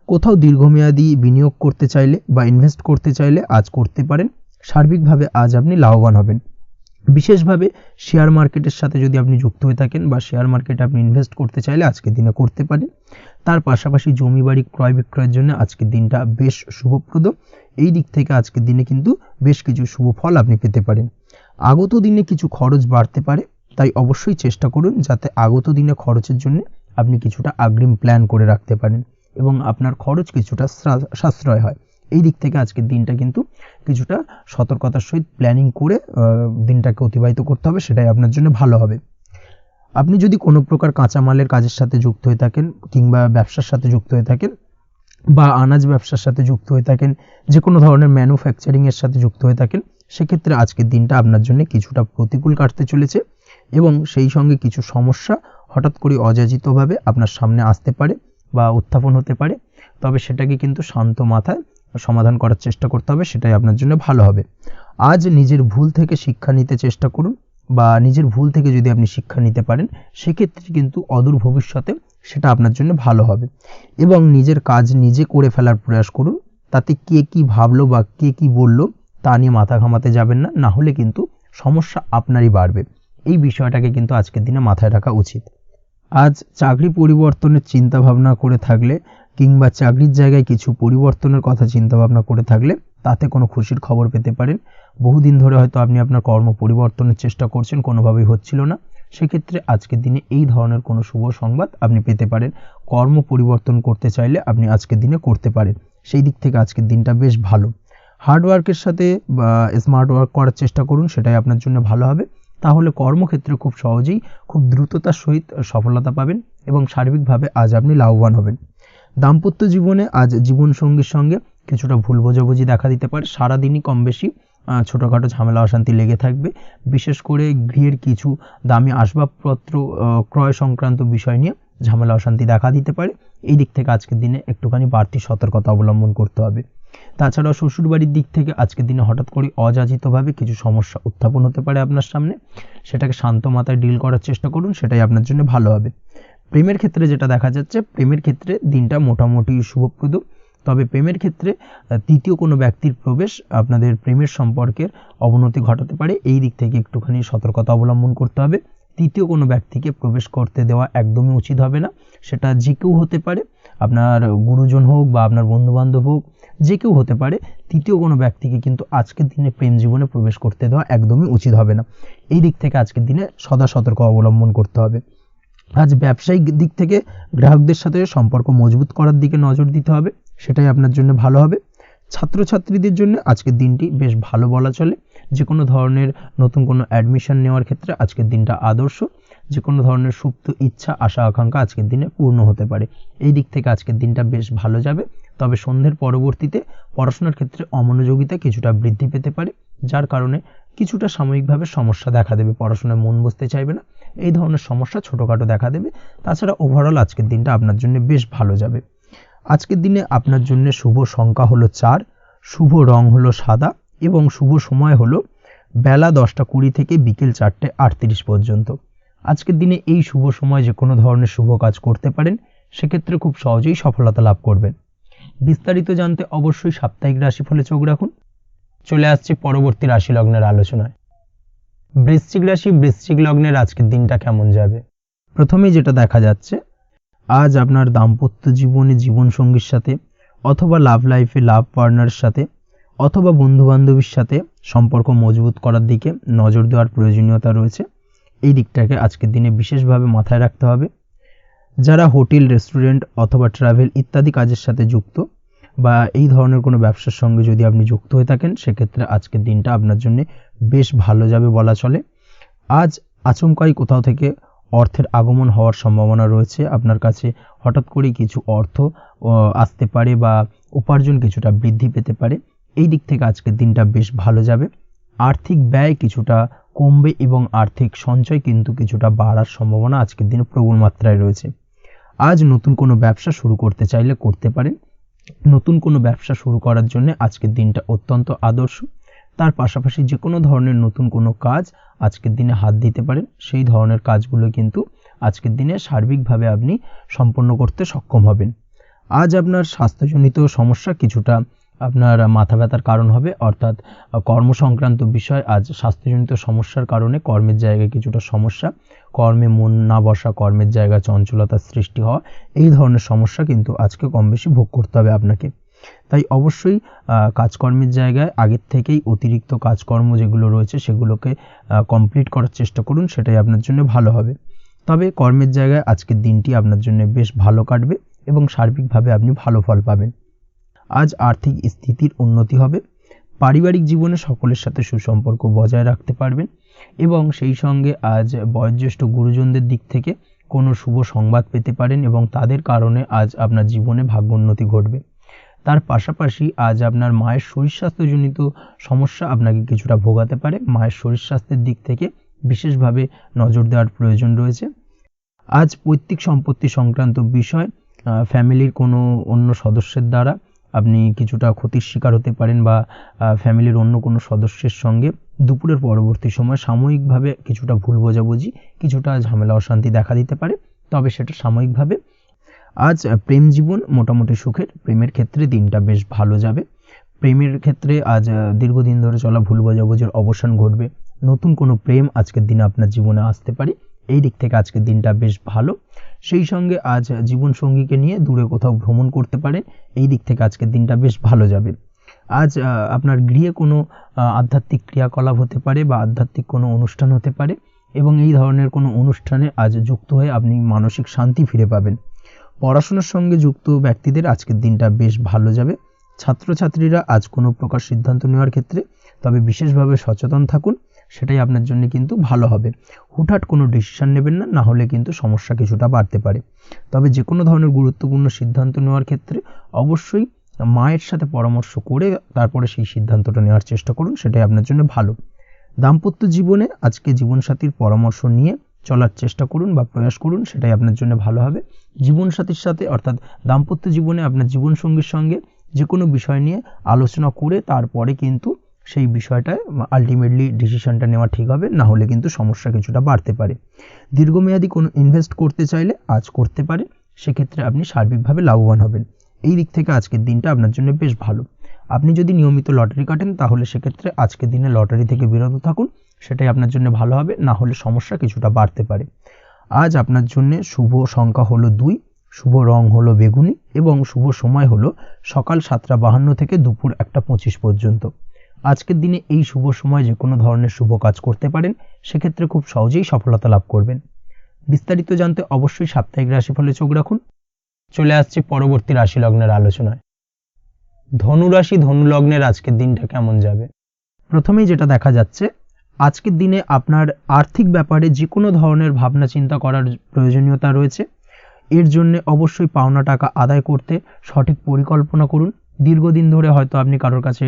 কোথাও দীর্ঘমেয়াদী বিনিয়োগ করতে চাইলে বা ইনভেস্ট করতে চাইলে আজ করতে পারেন। সার্বিকভাবে আজ আপনি লাভবান হবেন। বিশেষভাবে শেয়ার মার্কেটের সাথে যদি আপনি যুক্ত হয়ে থাকেন বা শেয়ার মার্কেটে আপনি ইনভেস্ট করতে চাইলে আজকের দিনে করতে পারেন। তার পাশাপাশি জমি বাড়ি ক্রয় বিক্রয়ের জন্য আজকের দিনটা বেশ শুভপ্রদ। এই দিক থেকে আজকের দিনে কিন্তু বেশ কিছু শুভ ফল আপনি পেতে পারেন। আগত দিনে কিছু খরচ বাড়তে পারে, তাই অবশ্যই চেষ্টা করুন যাতে আগত দিনে খরচের জন্য আপনি কিছুটা অগ্রিম প্ল্যান করে রাখতে পারেন এবং আপনার খরচ কিছুটা সাশ্রয় হয়। এই দিক থেকে আজকের দিনটা কিন্তু কিছুটা সতর্কতার সহিত প্ল্যানিং করে দিনটাকে অতিবাহিত করতে হবে, সেটাই আপনার জন্য ভালো হবে। আপনি যদি কোনো প্রকার কাঁচামালের কাজের সাথে যুক্ত হয়ে থাকেন কিংবা ব্যবসার সাথে যুক্ত হয়ে থাকেন বা আনাজ ব্যবসার সাথে যুক্ত হয়ে থাকেন, যে কোনো ধরনের ম্যানুফ্যাকচারিংয়ের সাথে যুক্ত হয়ে থাকেন, সেক্ষেত্রে আজকের দিনটা আপনার জন্য কিছুটা প্রতিকূল কাটতে চলেছে এবং সেই সঙ্গে কিছু সমস্যা হঠাৎ করে অযাচিতভাবে আপনার সামনে আসতে পারে বা উত্থাপন হতে পারে। তবে সেটাকে কিন্তু শান্ত মাথায় সমাধান করার চেষ্টা করতে হবে, সেটাই আপনার জন্য ভালো হবে। আজ নিজের ভুল থেকে শিক্ষা নিতে চেষ্টা করুন, বা নিজের ভুল থেকে যদি আপনি শিক্ষা নিতে পারেন সেক্ষেত্রে কিন্তু অদূর ভবিষ্যতে সেটা আপনার জন্য ভালো হবে। এবং নিজের কাজ নিজে করে ফেলার প্রয়াস করুন, তাতে কে কি ভাবলো বা কে কি বললো তা নিয়ে মাথা ঘামাতে যাবেন না, না হলে কিন্তু সমস্যা আপনারই বাড়বে। এই বিষয়টাকে কিন্তু আজকের দিনে মাথায় রাখা উচিত। আজ চাকরি পরিবর্তনের চিন্তা ভাবনা করে থাকলে কিংবা চাকরির জায়গায় কিছু পরিবর্তনের কথা চিন্তা ভাবনা করে থাকলে তাতে কোনো খুশির খবর পেতে পারেন। বহুদিন ধরে হয়তো আপনি আপনার কর্ম পরিবর্তনের চেষ্টা করছেন, কোনোভাবেই হচ্ছিল না, সেক্ষেত্রে আজকের দিনে এই ধরনের কোনো শুভ সংবাদ আপনি পেতে পারেন। কর্ম পরিবর্তন করতে চাইলে আপনি আজকের দিনে করতে পারেন, সেই দিক থেকে আজকের দিনটা বেশ ভালো। হার্ডওয়ার্কের সাথে বা স্মার্ট ওয়ার্ক করার চেষ্টা করুন, সেটাই আপনার জন্য ভালো হবে। তাহলে কর্মক্ষেত্রে খুব সহজেই খুব দ্রুততার সহিত সফলতা পাবেন এবং সার্বিকভাবে আজ আপনি লাভবান হবেন। দাম্পত্য জীবনে আজ জীবনসঙ্গীর সঙ্গে কিছুটা ভুল বোঝাবুঝি দেখা দিতে পারে। সারাদিনই কম বেশি ছোটোখাটো ঝামেলা অশান্তি লেগে থাকবে, বিশেষ করে গৃহের কিছু দামি আসবাবপত্র ক্রয় সংক্রান্ত বিষয় নিয়ে ঝামেলা অশান্তি দেখা দিতে পারে। এই দিক থেকে আজকের দিনে একটুখানি বাড়তি সতর্কতা অবলম্বন করতে হবে। তাছাড়াও শ্বশুরবাড়ির দিক থেকে আজকের দিনে হঠাৎ করে অযাচিতভাবে কিছু সমস্যা উত্থাপন হতে পারে আপনার সামনে, সেটাকে শান্ত মাথায় ডিল করার চেষ্টা করুন, সেটাই আপনার জন্য ভালো হবে। প্রেমের ক্ষেত্রে যেটা দেখা যাচ্ছে, প্রেমের ক্ষেত্রে দিনটা মোটামুটি শুভপ্রদ, তবে প্রেমের ক্ষেত্রে তৃতীয় কোনো ব্যক্তির প্রবেশ আপনাদের প্রেমের সম্পর্কের অবনতি ঘটাতে পারে। এই দিক থেকে একটুখানি সতর্কতা অবলম্বন করতে হবে। তৃতীয় কোনো ব্যক্তিকে প্রবেশ করতে দেওয়া একদমই উচিত হবে না, সেটা যে কেউ হতে পারে, আপনার গুরুজন হোক বা আপনার বন্ধুবান্ধব হোক, যে কেউ হতে পারে। তৃতীয় কোনো ব্যক্তিকে কিন্তু আজকের দিনে প্রেম জীবনে প্রবেশ করতে দেওয়া একদমই উচিত হবে না। এই দিক থেকে আজকের দিনে সদা সতর্ক অবলম্বন করতে হবে। আজ ব্যবসায়িক দিক থেকে গ্রাহকদের সাথে সম্পর্ক মজবুত করার দিকে নজর দিতে হবে, সেটাই আপনার জন্য ভালো হবে। ছাত্রছাত্রীদের জন্য আজকের দিনটি বেশ ভালো বলা চলে। যে কোনো ধরনের নতুন কোনো অ্যাডমিশন নেওয়ার ক্ষেত্রে আজকের দিনটা আদর্শ। যে কোনো ধরনের সুপ্ত ইচ্ছা আশা আকাঙ্ক্ষা আজকের দিনে পূর্ণ হতে পারে। এই দিক থেকে আজকের দিনটা বেশ ভালো যাবে। তবে সন্ধ্যের পরবর্তীতে পড়াশোনার ক্ষেত্রে অমনোযোগিতা কিছুটা বৃদ্ধি পেতে পারে, যার কারণে কিছুটা সাময়িকভাবে সমস্যা দেখা দেবে, পড়াশোনায় মন বসতে চাইবে না, এই ধরনের সমস্যা ছোটোখাটো দেখা দেবে। তাছাড়া ওভারঅল আজকের দিনটা আপনার জন্য বেশ ভালো যাবে। আজকের দিনে আপনার জন্য শুভ সংখ্যা হলো 4, শুভ রং হলো সাদা এবং শুভ সময় হলো বেলা 10:20 থেকে বিকেল 4:38 পর্যন্ত। আজকের দিনে এই শুভ সময় যে কোনো ধরনের শুভ কাজ করতে পারেন, সেক্ষেত্রে খুব সহজেই সফলতা লাভ করবেন। বিস্তারিত জানতে অবশ্যই সাপ্তাহিক রাশিফলে চোখ রাখুন। চলে আসছে পরবর্তী রাশি লগ্নের আলোচনায়। বৃশ্চিক রাশি, বৃশ্চিক লগ্নের আজকের দিনটা কেমন যাবে? প্রথমেই যেটা দেখা যাচ্ছে, আজ আপনার দাম্পত্য জীবনে জীবনসঙ্গীর সাথে অথবা লাভ লাইফে লাভ পার্টনারের সাথে অথবা বন্ধুবান্ধবীর সাথে সম্পর্ক মজবুত করার দিকে নজর দেওয়ার প্রয়োজনীয়তা রয়েছে। এই দিকটাকে আজকের দিনে বিশেষভাবে মাথায় রাখতে হবে। যারা হোটেল, রেস্টুরেন্ট অথবা ট্রাভেল ইত্যাদি কাজের সাথে যুক্ত বা এই ধরনের কোনো ব্যবসার সঙ্গে যদি আপনি যুক্ত হয়ে থাকেন, সেক্ষেত্রে আজকের দিনটা আপনার জন্য বেশ ভালো যাবে বলা চলে। আজ আচমকাই কোথাও থেকে অর্থের আগমন হওয়ার সম্ভাবনা রয়েছে। আপনার কাছে হঠাৎ করেই কিছু অর্থ আসতে পারে বা উপার্জন কিছুটা বৃদ্ধি পেতে পারে। এই দিক থেকে আজকের দিনটা বেশ ভালো যাবে। আর্থিক ব্যয় কিছুটা কমবে এবং আর্থিক সঞ্চয় কিন্তু কিছুটা বাড়ার সম্ভাবনা আজকের দিনে প্রবল মাত্রায় রয়েছে। আজ নতুন কোনো ব্যবসা শুরু করতে চাইলে করতে পারেন। নতুন কোনো ব্যবসা শুরু করার জন্য আজকের দিনটা অত্যন্ত আদর্শ। তার পাশাপাশি যে কোনো ধরনের নতুন কোনো কাজ আজকের দিনে হাত দিতে পারেন, সেই ধরনের কাজগুলো কিন্তু আজকের দিনে সার্বিকভাবে আপনি সম্পন্ন করতে সক্ষম হবেন। আজ আপনার স্বাস্থ্যজনিত সমস্যা কিছুটা আপনার মাথা ব্যথার কারণ হবে, অর্থাৎ কর্মসংক্রান্ত বিষয়। আজ স্বাস্থ্যজনিত সমস্যার কারণে কর্মের জায়গায় কিছুটা সমস্যা, কর্মে মন না বসা, কর্মের জায়গায় চঞ্চলতার সৃষ্টি হওয়া, এই ধরনের সমস্যা কিন্তু আজকে কম বেশি ভোগ করতে হবে আপনাকে। তাই অবশ্যই কাজকর্মের জায়গায় আগের থেকেই অতিরিক্ত কাজকর্ম যেগুলো রয়েছে সেগুলোকে কমপ্লিট করার চেষ্টা করুন, সেটাই আপনার জন্য ভালো হবে। তবে কর্মের জায়গায় আজকের দিনটি আপনার জন্য বেশ ভালো কাটবে এবং সার্বিকভাবে আপনি ভালো ফল পাবেন। আজ আর্থিক স্থিতির উন্নতি হবে। পারিবারিক জীবনে সকলের সাথে সুসম্পর্ক বজায় রাখতে পারবেন এবং সেই সঙ্গে আজ বয়োজ্যেষ্ঠ গুরুজনদের দিক থেকে কোনো শুভ সংবাদ পেতে পারেন এবং তাদের কারণে আজ আপনার জীবনে ভাগ্যোন্নতি ঘটবে। তার পাশাপাশি আজ আপনার মায়ের শরীর স্বাস্থ্যজনিত সমস্যা আপনাকে কিছুটা ভোগাতে পারে। মায়ের শরীর স্বাস্থ্যের দিক থেকে বিশেষভাবে নজর দেওয়ার প্রয়োজন রয়েছে। আজ পৈতৃক সম্পত্তি সংক্রান্ত বিষয় ফ্যামিলির কোনো অন্য সদস্যের দ্বারা আপনি কিছুটা ক্ষতির শিকার হতে পারেন বা ফ্যামিলির অন্য কোনো সদস্যের সঙ্গে দুপুরের পরবর্তী সময় সাময়িকভাবে কিছুটা ভুল বোঝাবুঝি, কিছুটা ঝামেলা অশান্তি দেখা দিতে পারে, তবে সেটা সাময়িকভাবে। আজ প্রেম জীবন মোটামুটি সুখের। প্রেমের ক্ষেত্রে দিনটা বেশ ভালো যাবে। প্রেমের ক্ষেত্রে আজ দীর্ঘদিন ধরে চলা ভুল বোঝাবুঝির অবসান ঘটবে। নতুন কোনো প্রেম আজকের দিনে আপনার জীবনে আসতে পারে। এই দিক থেকে আজকের দিনটা বেশ ভালো। সেই সঙ্গে আজ জীবনসঙ্গীকে নিয়ে দূরে কোথাও ভ্রমণ করতে পারেন। এই দিক থেকে আজকের দিনটা বেশ ভালো যাবে। আজ আপনার গৃহে কোনো আধ্যাত্মিক ক্রিয়াকলাপ হতে পারে বা আধ্যাত্মিক কোনো অনুষ্ঠান হতে পারে এবং এই ধরনের কোনো অনুষ্ঠানে আজ যুক্ত হয়ে আপনি মানসিক শান্তি ফিরে পাবেন। পড়াশোনার সঙ্গে যুক্ত ব্যক্তিদের আজকের দিনটা বেশ ভালো যাবে। ছাত্রছাত্রীরা আজ কোনো প্রকার সিদ্ধান্ত নেওয়ার ক্ষেত্রে তবে বিশেষভাবে সচেতন থাকুন, সেটাই আপনার জন্য কিন্তু ভালো হবে। হুটহাট কোনো ডিসিশন নেবেন না, না হলে কিন্তু সমস্যা কিছুটা বাড়তে পারে। তবে যে কোনো ধরনের গুরুত্বপূর্ণ সিদ্ধান্ত নেওয়ার ক্ষেত্রে অবশ্যই মায়ের সাথে পরামর্শ করে তারপরে সেই সিদ্ধান্তটা নেওয়ার চেষ্টা করুন, সেটাই আপনার জন্য ভালো। দাম্পত্য জীবনে আজকে জীবনসাথীর পরামর্শ নিয়ে চলার চেষ্টা করুন বা প্রয়াস করুন, সেটাই আপনার জন্য ভালো হবে। জীবনসাথীর সাথে অর্থাৎ দাম্পত্য জীবনে আপনার জীবনসঙ্গীর সঙ্গে যে কোনো বিষয় নিয়ে আলোচনা করে তারপরে কিন্তু সেই বিষয়টায় আলটিমেটলি ডিসিশনটা নেওয়া ঠিক হবে, না হলে কিন্তু সমস্যা কিছুটা বাড়তে পারে। দীর্ঘমেয়াদী কোনো ইনভেস্ট করতে চাইলে আজ করতে পারে, সেক্ষেত্রে আপনি সার্বিকভাবে লাভবান হবেন। এই দিক থেকে আজকের দিনটা আপনার জন্য বেশ ভালো। আপনি যদি নিয়মিত লটারি কাটেন তাহলে সেক্ষেত্রে আজকের দিনে লটারি থেকে বিরত থাকুন, সেটাই আপনার জন্য ভালো হবে, না হলে সমস্যা কিছুটা বাড়তে পারে। আজ আপনার জন্য শুভ সংখ্যা হলো 2, শুভ রং হলো বেগুনি এবং শুভ সময় হলো সকাল 7:52 থেকে দুপুর 1:25 পর্যন্ত। আজকের দিনে এই শুভ সময় যে কোনো ধরনের শুভ কাজ করতে পারেন, সেক্ষেত্রে খুব সহজেই সফলতা লাভ করবেন। বিস্তারিত জানতে অবশ্যই সাপ্তাহিক রাশিফলে চোখ রাখুন। চলে আসছে পরবর্তী রাশি লগ্নের আলোচনায়। ধনু রাশি ধনু লগ্নের আজকের দিনটা কেমন যাবে? প্রথমেই যেটা দেখা যাচ্ছে, আজকের দিনে আপনার আর্থিক ব্যাপারে যে কোনো ধরনের ভাবনা চিন্তা করার প্রয়োজনীয়তা রয়েছে। এর জন্য অবশ্যই পাওনা টাকা আদায় করতে সঠিক পরিকল্পনা করুন। দীর্ঘদিন ধরে হয়তো আপনি কারোর কাছে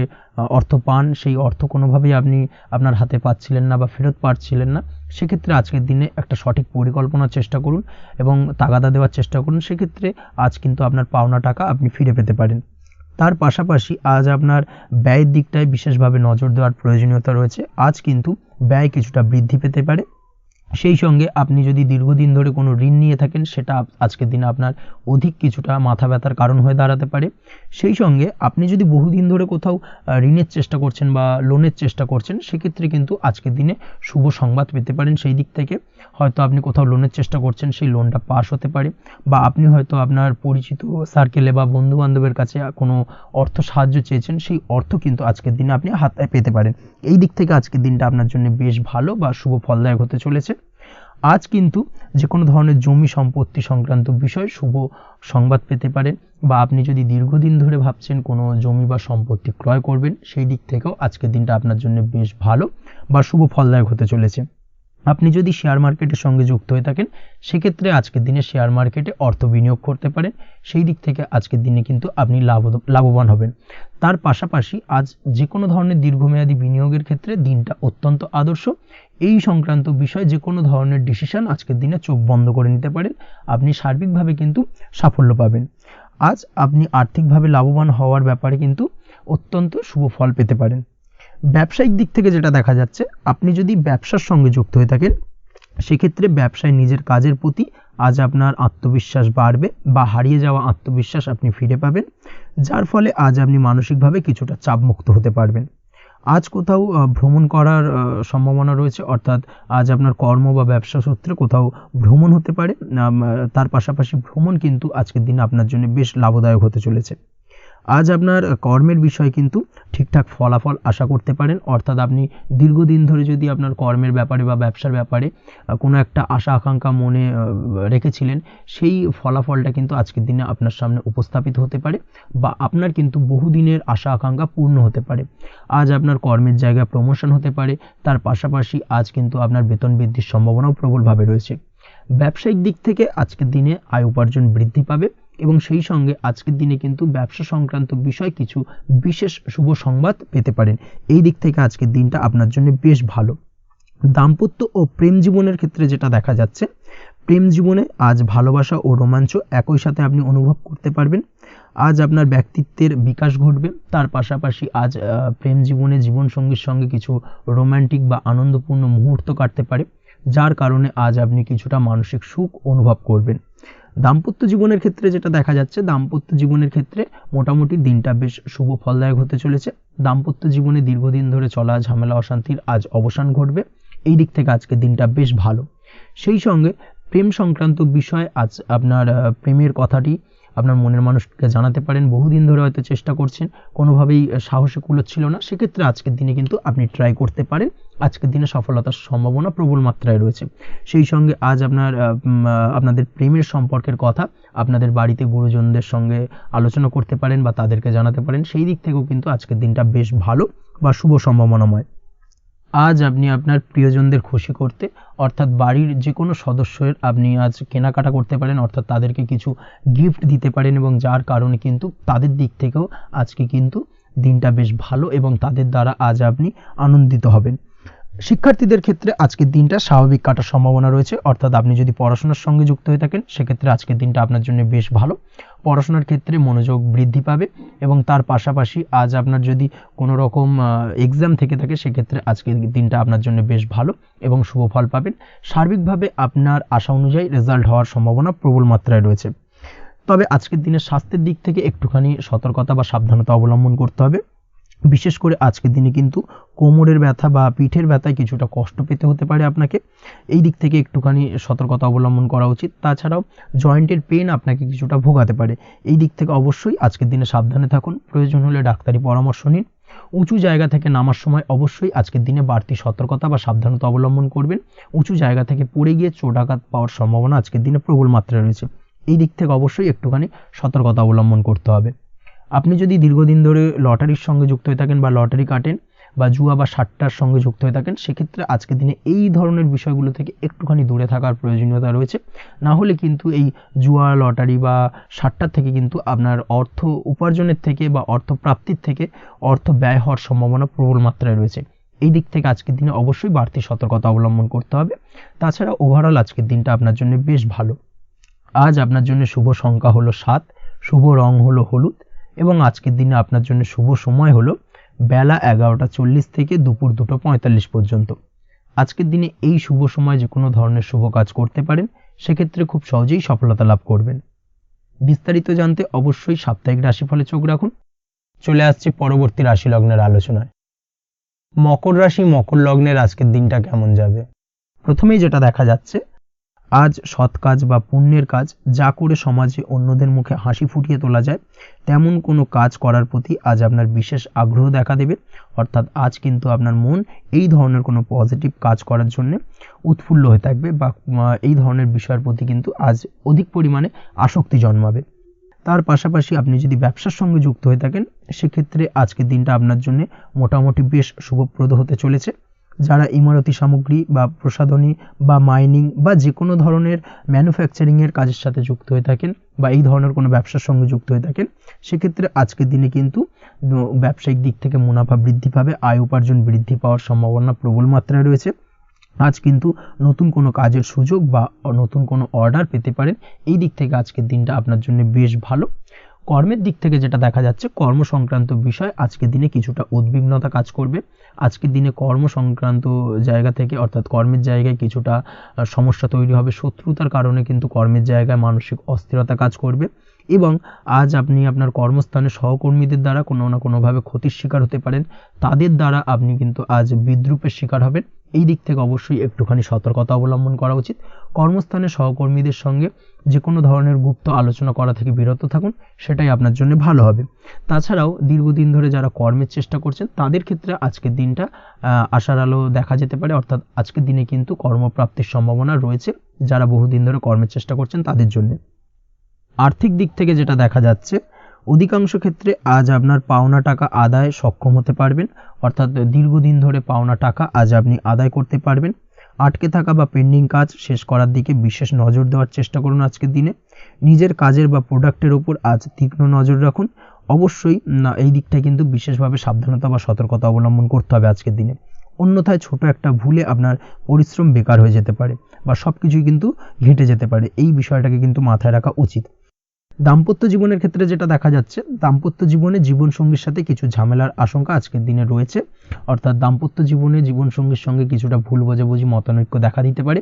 অর্থ পান, সেই অর্থ কোনোভাবেই আপনি আপনার হাতে পাচ্ছিলেন না বা ফেরত পাচ্ছিলেন না, সেক্ষেত্রে আজকের দিনে একটা সঠিক পরিকল্পনার চেষ্টা করুন এবং তাগাদা দেওয়ার চেষ্টা করুন। সেক্ষেত্রে আজ কিন্তু আপনার পাওনা টাকা আপনি ফিরে পেতে পারেন। তার পাশাপাশি আজ আপনার ব্যয়ের দিকটায় বিশেষভাবে নজর দেওয়ার প্রয়োজনীয়তা রয়েছে। আজ কিন্তু ব্যয় কিছুটা বৃদ্ধি পেতে পারে। সেই সঙ্গে আপনি যদি দীর্ঘদিন ধরে কোনো ঋণ নিয়ে থাকেন, সেটা আজকের দিনে আপনার অধিক কিছুটা মাথা ব্যথার কারণ হয়ে দাঁড়াতে পারে। সেই সঙ্গে আপনি যদি বহুদিন ধরে কোথাও ঋণের চেষ্টা করছেন বা লোনের চেষ্টা করছেন, সেক্ষেত্রে কিন্তু আজকের দিনে শুভ সংবাদ পেতে পারেন। সেই দিক থেকে হয়তো আপনি কোথাও লোনের চেষ্টা করছেন, সেই লোনটা পাস হতে পারে, বা আপনি হয়তো আপনার পরিচিত সার্কেলে বা বন্ধু বান্ধবের কাছে কোনো অর্থ সাহায্য চেয়েছেন, সেই অর্থ কিন্তু আজকের দিনে আপনি হাতে পেতে পারেন। এই দিক থেকে আজকের দিনটা আপনার জন্য বেশ ভালো বা শুভ ফলদায়ক হতে চলেছে। আজ কিন্তু যে কোনো ধরনের জমি সম্পত্তি সংক্রান্ত বিষয় শুভ সংবাদ পেতে পারেন, বা আপনি যদি দীর্ঘদিন ধরে ভাবছেন কোনো জমি বা সম্পত্তি ক্রয় করবেন, সেই দিক থেকেও আজকের দিনটা আপনার জন্য বেশ ভালো বা শুভ ফলদায়ক হতে চলেছে। আপনি যদি শেয়ার মার্কেটের সঙ্গে যুক্ত হয়ে থাকেন, সেক্ষেত্রে আজকের দিনে শেয়ার মার্কেটে অর্থ বিনিয়োগ করতে পারেন। সেই দিক থেকে আজকের দিনে কিন্তু আপনি লাভবান হবেন। তার পাশাপাশি আজ যে কোনো ধরনের দীর্ঘমেয়াদী বিনিয়োগের ক্ষেত্রে দিনটা অত্যন্ত আদর্শ। এই সংক্রান্ত বিষয় যে কোনো ধরনের ডিসিশন আজকের দিনে চোখ বন্ধ করে নিতে পারেন, আপনি সার্বিকভাবে কিন্তু সাফল্য পাবেন। আজ আপনি আর্থিকভাবে লাভবান হওয়ার ব্যাপারে কিন্তু অত্যন্ত শুভ ফল পেতে পারেন। ব্যবসায়িক দিক থেকে যেটা দেখা যাচ্ছে, আপনি যদি ব্যবসার সঙ্গে যুক্ত হয়ে থাকেন, সেক্ষেত্রে ব্যবসায় নিজের কাজের প্রতি আজ আপনার আত্মবিশ্বাস বাড়বে বা হারিয়ে যাওয়া আত্মবিশ্বাস আপনি ফিরে পাবেন, যার ফলে আজ আপনি মানসিকভাবে কিছুটা চাপমুক্ত হতে পারবেন। আজ কোথাও ভ্রমণ করার সম্ভাবনা রয়েছে, অর্থাৎ আজ আপনার কর্ম বা ব্যবসা সূত্রে কোথাও ভ্রমণ হতে পারে। তার পাশাপাশি ভ্রমণ কিন্তু আজকের দিনে আপনার জন্য বেশ লাভদায়ক হতে চলেছে। আজ আপনার কর্মের বিষয়ে কিন্তু ঠিকঠাক ফলাফল আশা করতে পারেন, অর্থাৎ আপনি দীর্ঘদিন ধরে যদি আপনার কর্মের ব্যাপারে বা ব্যবসার ব্যাপারে কোনো একটা আশা আকাঙ্ক্ষা মনে রেখেছিলেন, সেই ফলাফলটা কিন্তু আজকের দিনে আপনার সামনে উপস্থাপিত হতে পারে বা আপনার কিন্তু বহুদিনের আশা আকাঙ্ক্ষা পূর্ণ হতে পারে। আজ আপনার কর্মের জায়গায় প্রমোশন হতে পারে, তার পাশাপাশি আজ কিন্তু আপনার বেতন বৃদ্ধির সম্ভাবনাও প্রবলভাবে রয়েছে। ব্যবসায়িক দিক থেকে আজকের দিনে আয় উপার্জন বৃদ্ধি পাবে এবং সেই সঙ্গে আজকের দিনে কিন্তু ব্যবসা সংক্রান্ত বিষয় কিছু বিশেষ শুভ সংবাদ পেতে পারেন। এই দিক থেকে আজকের দিনটা আপনার জন্য বেশ ভালো। দাম্পত্য ও প্রেম জীবনের ক্ষেত্রে যেটা দেখা যাচ্ছে, প্রেম জীবনে আজ ভালোবাসা ও রোমাঞ্চ একই সাথে আপনি অনুভব করতে পারবেন। আজ আপনার ব্যক্তিত্বের বিকাশ ঘটবে, তার পাশাপাশি আজ প্রেম জীবনে জীবনসঙ্গীর সঙ্গে কিছু রোমান্টিক বা আনন্দপূর্ণ মুহূর্ত কাটতে পারে, যার কারণে আজ আপনি কিছুটা মানসিক সুখ অনুভব করবেন। দাম্পত্য জীবনের ক্ষেত্রে যেটা দেখা যাচ্ছে, দাম্পত্য জীবনের ক্ষেত্রে মোটামুটি দিনটা বেশ শুভ ফলদায়ক হতে চলেছে। দাম্পত্য জীবনে দীর্ঘদিন ধরে চলা ঝামেলা অশান্তির আজ অবসান ঘটবে, এই দিক থেকে আজকে দিনটা বেশ ভালো। সেই সঙ্গে প্রেম সংক্রান্ত বিষয় আজ আপনার প্রেমের কথাটি আপনার মনের মানুষকে জানাতে পারেন। বহুদিন ধরে হয়তো চেষ্টা করছেন, কোনোভাবেই সাহসে কুলোচ্ছিল না, সেক্ষেত্রে আজকের দিনে কিন্তু আপনি ট্রাই করতে পারেন। আজকের দিনে সফলতার সম্ভাবনা প্রবল মাত্রায় রয়েছে। সেই সঙ্গে আজ আপনাদের প্রেমের সম্পর্কের কথা আপনাদের বাড়িতে গুরুজনদের সঙ্গে আলোচনা করতে পারেন বা তাদেরকে জানাতে পারেন। সেই দিক থেকেও কিন্তু আজকের দিনটা বেশ ভালো বা শুভ সম্ভাবনাময়। আজ আপনি আপনার প্রিয়জনদের খুশি করতে, অর্থাৎ বাড়ির যে কোনো সদস্যের আপনি আজ কেনাকাটা করতে পারেন, অর্থাৎ তাদেরকে কিছু গিফট দিতে পারেন এবং যার কারণে কিন্তু তাদের দিক থেকেও আজকে কিন্তু দিনটা বেশ ভালো এবং তাদের দ্বারা আজ আপনি আনন্দিত হবেন। শিক্ষার্থীদের ক্ষেত্রে আজকের দিনটা স্বাভাবিক কাটার সম্ভাবনা রয়েছে, অর্থাৎ আপনি যদি পড়াশোনার সঙ্গে যুক্ত হয়ে থাকেন সেক্ষেত্রে আজকের দিনটা আপনার জন্য বেশ ভালো। পড়াশোনার ক্ষেত্রে মনোযোগ বৃদ্ধি পাবে এবং তার পাশাপাশি আজ আপনার যদি কোনো রকম এক্সাম থেকে থাকে সেক্ষেত্রে আজকের দিনটা আপনার জন্য বেশ ভালো এবং শুভ ফল পাবেন। সার্বিকভাবে আপনার আশা অনুযায়ী রেজাল্ট হওয়ার সম্ভাবনা প্রবল মাত্রায় রয়েছে। তবে আজকের দিনে স্বাস্থ্যের দিক থেকে একটুখানি সতর্কতা বা সাবধানতা অবলম্বন করতে হবে। বিশেষ করে আজকের দিনে কিন্তু কোমরের ব্যথা বা পিঠের ব্যথায় কিছুটা কষ্ট পেতে হতে পারে আপনাকে, এই দিক থেকে একটুখানি সতর্কতা অবলম্বন করা উচিত। তাছাড়াও জয়েন্টের পেন আপনাকে কিছুটা ভোগাতে পারে, এই দিক থেকে অবশ্যই আজকের দিনে সাবধানে থাকুন। প্রয়োজন হলে ডাক্তারি পরামর্শ নিন। উঁচু জায়গা থেকে নামার সময় অবশ্যই আজকের দিনে বাড়তি সতর্কতা বা সাবধানতা অবলম্বন করবেন। উঁচু জায়গা থেকে পড়ে গিয়ে চোট আঘাত পাওয়ার সম্ভাবনা আজকের দিনে প্রবল মাত্রায় রয়েছে, এই দিক থেকে অবশ্যই একটুখানি সতর্কতা অবলম্বন করতে হবে। আপনি যদি দীর্ঘদিন ধরে লটারির সঙ্গে যুক্ত হয়ে থাকেন বা লটারি কাটেন বা জুয়া বা সাট্টার সঙ্গে যুক্ত হয়ে থাকেন সেক্ষেত্রে আজকের দিনে এই ধরনের বিষয়গুলো থেকে একটুখানি দূরে থাকার প্রয়োজনীয়তা রয়েছে। না হলে কিন্তু এই জুয়া, লটারি বা সাট্টার থেকে কিন্তু আপনার অর্থ উপার্জনের থেকে বা অর্থ প্রাপ্তির থেকে অর্থ ব্যয় হওয়ার সম্ভাবনা প্রবল মাত্রায় রয়েছে। এই দিক থেকে আজকের দিনে অবশ্যই বাড়তি সতর্কতা অবলম্বন করতে হবে। তাছাড়া ওভারঅল আজকের দিনটা আপনার জন্য বেশ ভালো। আজ আপনার জন্য শুভ সংখ্যা হলো 7, শুভ রং হলো হলুদ এবং আজকের দিনে আপনার জন্য শুভ সময় হলো বেলা 11:40 থেকে দুপুর 2:45 পর্যন্ত। আজকের দিনে এই শুভ সময় যে কোনো ধরনের শুভ কাজ করতে পারেন, সেক্ষেত্রে খুব সহজেই সফলতা লাভ করবেন। বিস্তারিত জানতে অবশ্যই সাপ্তাহিক রাশিফলে চোখ রাখুন। চলে আসছে পরবর্তী রাশি লগ্নের আলোচনায়। মকর রাশি, মকর লগ্নের আজকের দিনটা কেমন যাবে? প্রথমেই যেটা দেখা যাচ্ছে, আজ সৎ কাজ বা পুণ্যের কাজ যা করে সমাজে অন্যদের মুখে হাসি ফুটিয়ে তোলা যায় তেমন কোনো কাজ করার প্রতি আজ আপনার বিশেষ আগ্রহ দেখা দেবে, অর্থাৎ আজ কিন্তু আপনার মন এই ধরনের কোনো পজিটিভ কাজ করার জন্য উৎফুল্ল হয়ে থাকবে বা এই ধরনের বিষয়ের প্রতি কিন্তু আজ অধিক পরিমাণে আসক্তি জন্মাবে। তার পাশাপাশি আপনি যদি ব্যবসার সঙ্গে যুক্ত হয়ে থাকেন সেক্ষেত্রে আজকের দিনটা আপনার জন্য মোটামুটি বেশ শুভপ্রদ হতে চলেছে। যারা ইমারতি সামগ্রী বা প্রসাধনী বা মাইনিং বা যে কোনো ধরনের ম্যানুফ্যাকচারিংয়ের কাজের সাথে যুক্ত হয়ে থাকেন বা এই ধরনের কোনো ব্যবসার সঙ্গে যুক্ত হয়ে থাকেন সেক্ষেত্রে আজকের দিনে কিন্তু ব্যবসায়িক দিক থেকে মুনাফা বৃদ্ধি পাবে, আয় উপার্জন বৃদ্ধি পাওয়ার সম্ভাবনা প্রবল মাত্রায় রয়েছে। আজ কিন্তু নতুন কোনো কাজের সুযোগ বা নতুন কোনো অর্ডার পেতে পারেন, এই দিক থেকে আজকের দিনটা আপনার জন্য বেশ ভালো। কর্মের দিক থেকে যেটা দেখা যাচ্ছে, কর্ম সংক্রান্ত বিষয় আজকের দিনে কিছুটা উদ্বিগ্নতা কাজ করবে। আজকের দিনে কর্ম সংক্রান্ত জায়গা থেকে অর্থাৎ কর্মের জায়গায় কিছুটা সমস্যা তৈরি হবে, শত্রুতার কারণে কিন্তু কর্মের জায়গায় মানসিক অস্থিরতা কাজ করবে এবং আজ আপনি আপনার কর্মস্থানে সহকর্মীদের দ্বারা কোনো না কোনোভাবে ক্ষতির শিকার হতে পারেন, তাদের দ্বারা আপনি কিন্তু আজ বিদ্রূপের শিকার হবেন, এই দিক থেকে অবশ্যই একটুখানি সতর্কতা অবলম্বন করা উচিত। কর্মস্থানে সহকর্মীদের সঙ্গে যে কোনো ধরনের গুপ্ত আলোচনা করা থেকে বিরত থাকুন, সেটাই আপনার জন্য ভালো হবে। তাছাড়াও দীর্ঘদিন ধরে যারা কর্মের চেষ্টা করছেন তাদের ক্ষেত্রে আজকের দিনটা আশার আলো দেখা যেতে পারে, অর্থাৎ আজকের দিনে কিন্তু কর্মপ্রাপ্তির সম্ভাবনা রয়েছে যারা বহুদিন ধরে কর্মের চেষ্টা করছেন তাদের জন্য। আর্থিক দিক থেকে যেটা দেখা যাচ্ছে, অধিকাংশ ক্ষেত্রে আজ আপনার পাওনা টাকা আদায় সক্ষম হতে পারবেন, অর্থাৎ দীর্ঘদিন ধরে পাওনা টাকা আজ আপনি আদায় করতে পারবেন। আটকে থাকা বা পেন্ডিং কাজ শেষ করার দিকে বিশেষ নজর দেওয়ার চেষ্টা করুন আজকের দিনে। নিজের কাজের বা প্রোডাক্টের উপর আজ তীক্ষ্ণ নজর রাখুন। অবশ্যই এই দিকটা কিন্তু বিশেষভাবে সাবধানতা বা সতর্কতা অবলম্বন করতে হবে আজকের দিনে, অন্যথায় ছোট একটা ভুলে আপনার পরিশ্রম বেকার হয়ে যেতে পারে বা সব কিছুই কিন্তু ঘেটে যেতে পারে। এই বিষয়টাকে কিন্তু মাথায় রাখা উচিত। দাম্পত্য জীবনের ক্ষেত্রে যেটা দেখা যাচ্ছে, দাম্পত্য জীবনে জীবনসঙ্গীর সাথে কিছু ঝামেলার আশঙ্কা আজকের দিনে রয়েছে, অর্থাৎ দাম্পত্য জীবনে জীবনসঙ্গীর সঙ্গে কিছুটা ভুল বোঝাবুঝি মতানৈক্য দেখা দিতে পারে।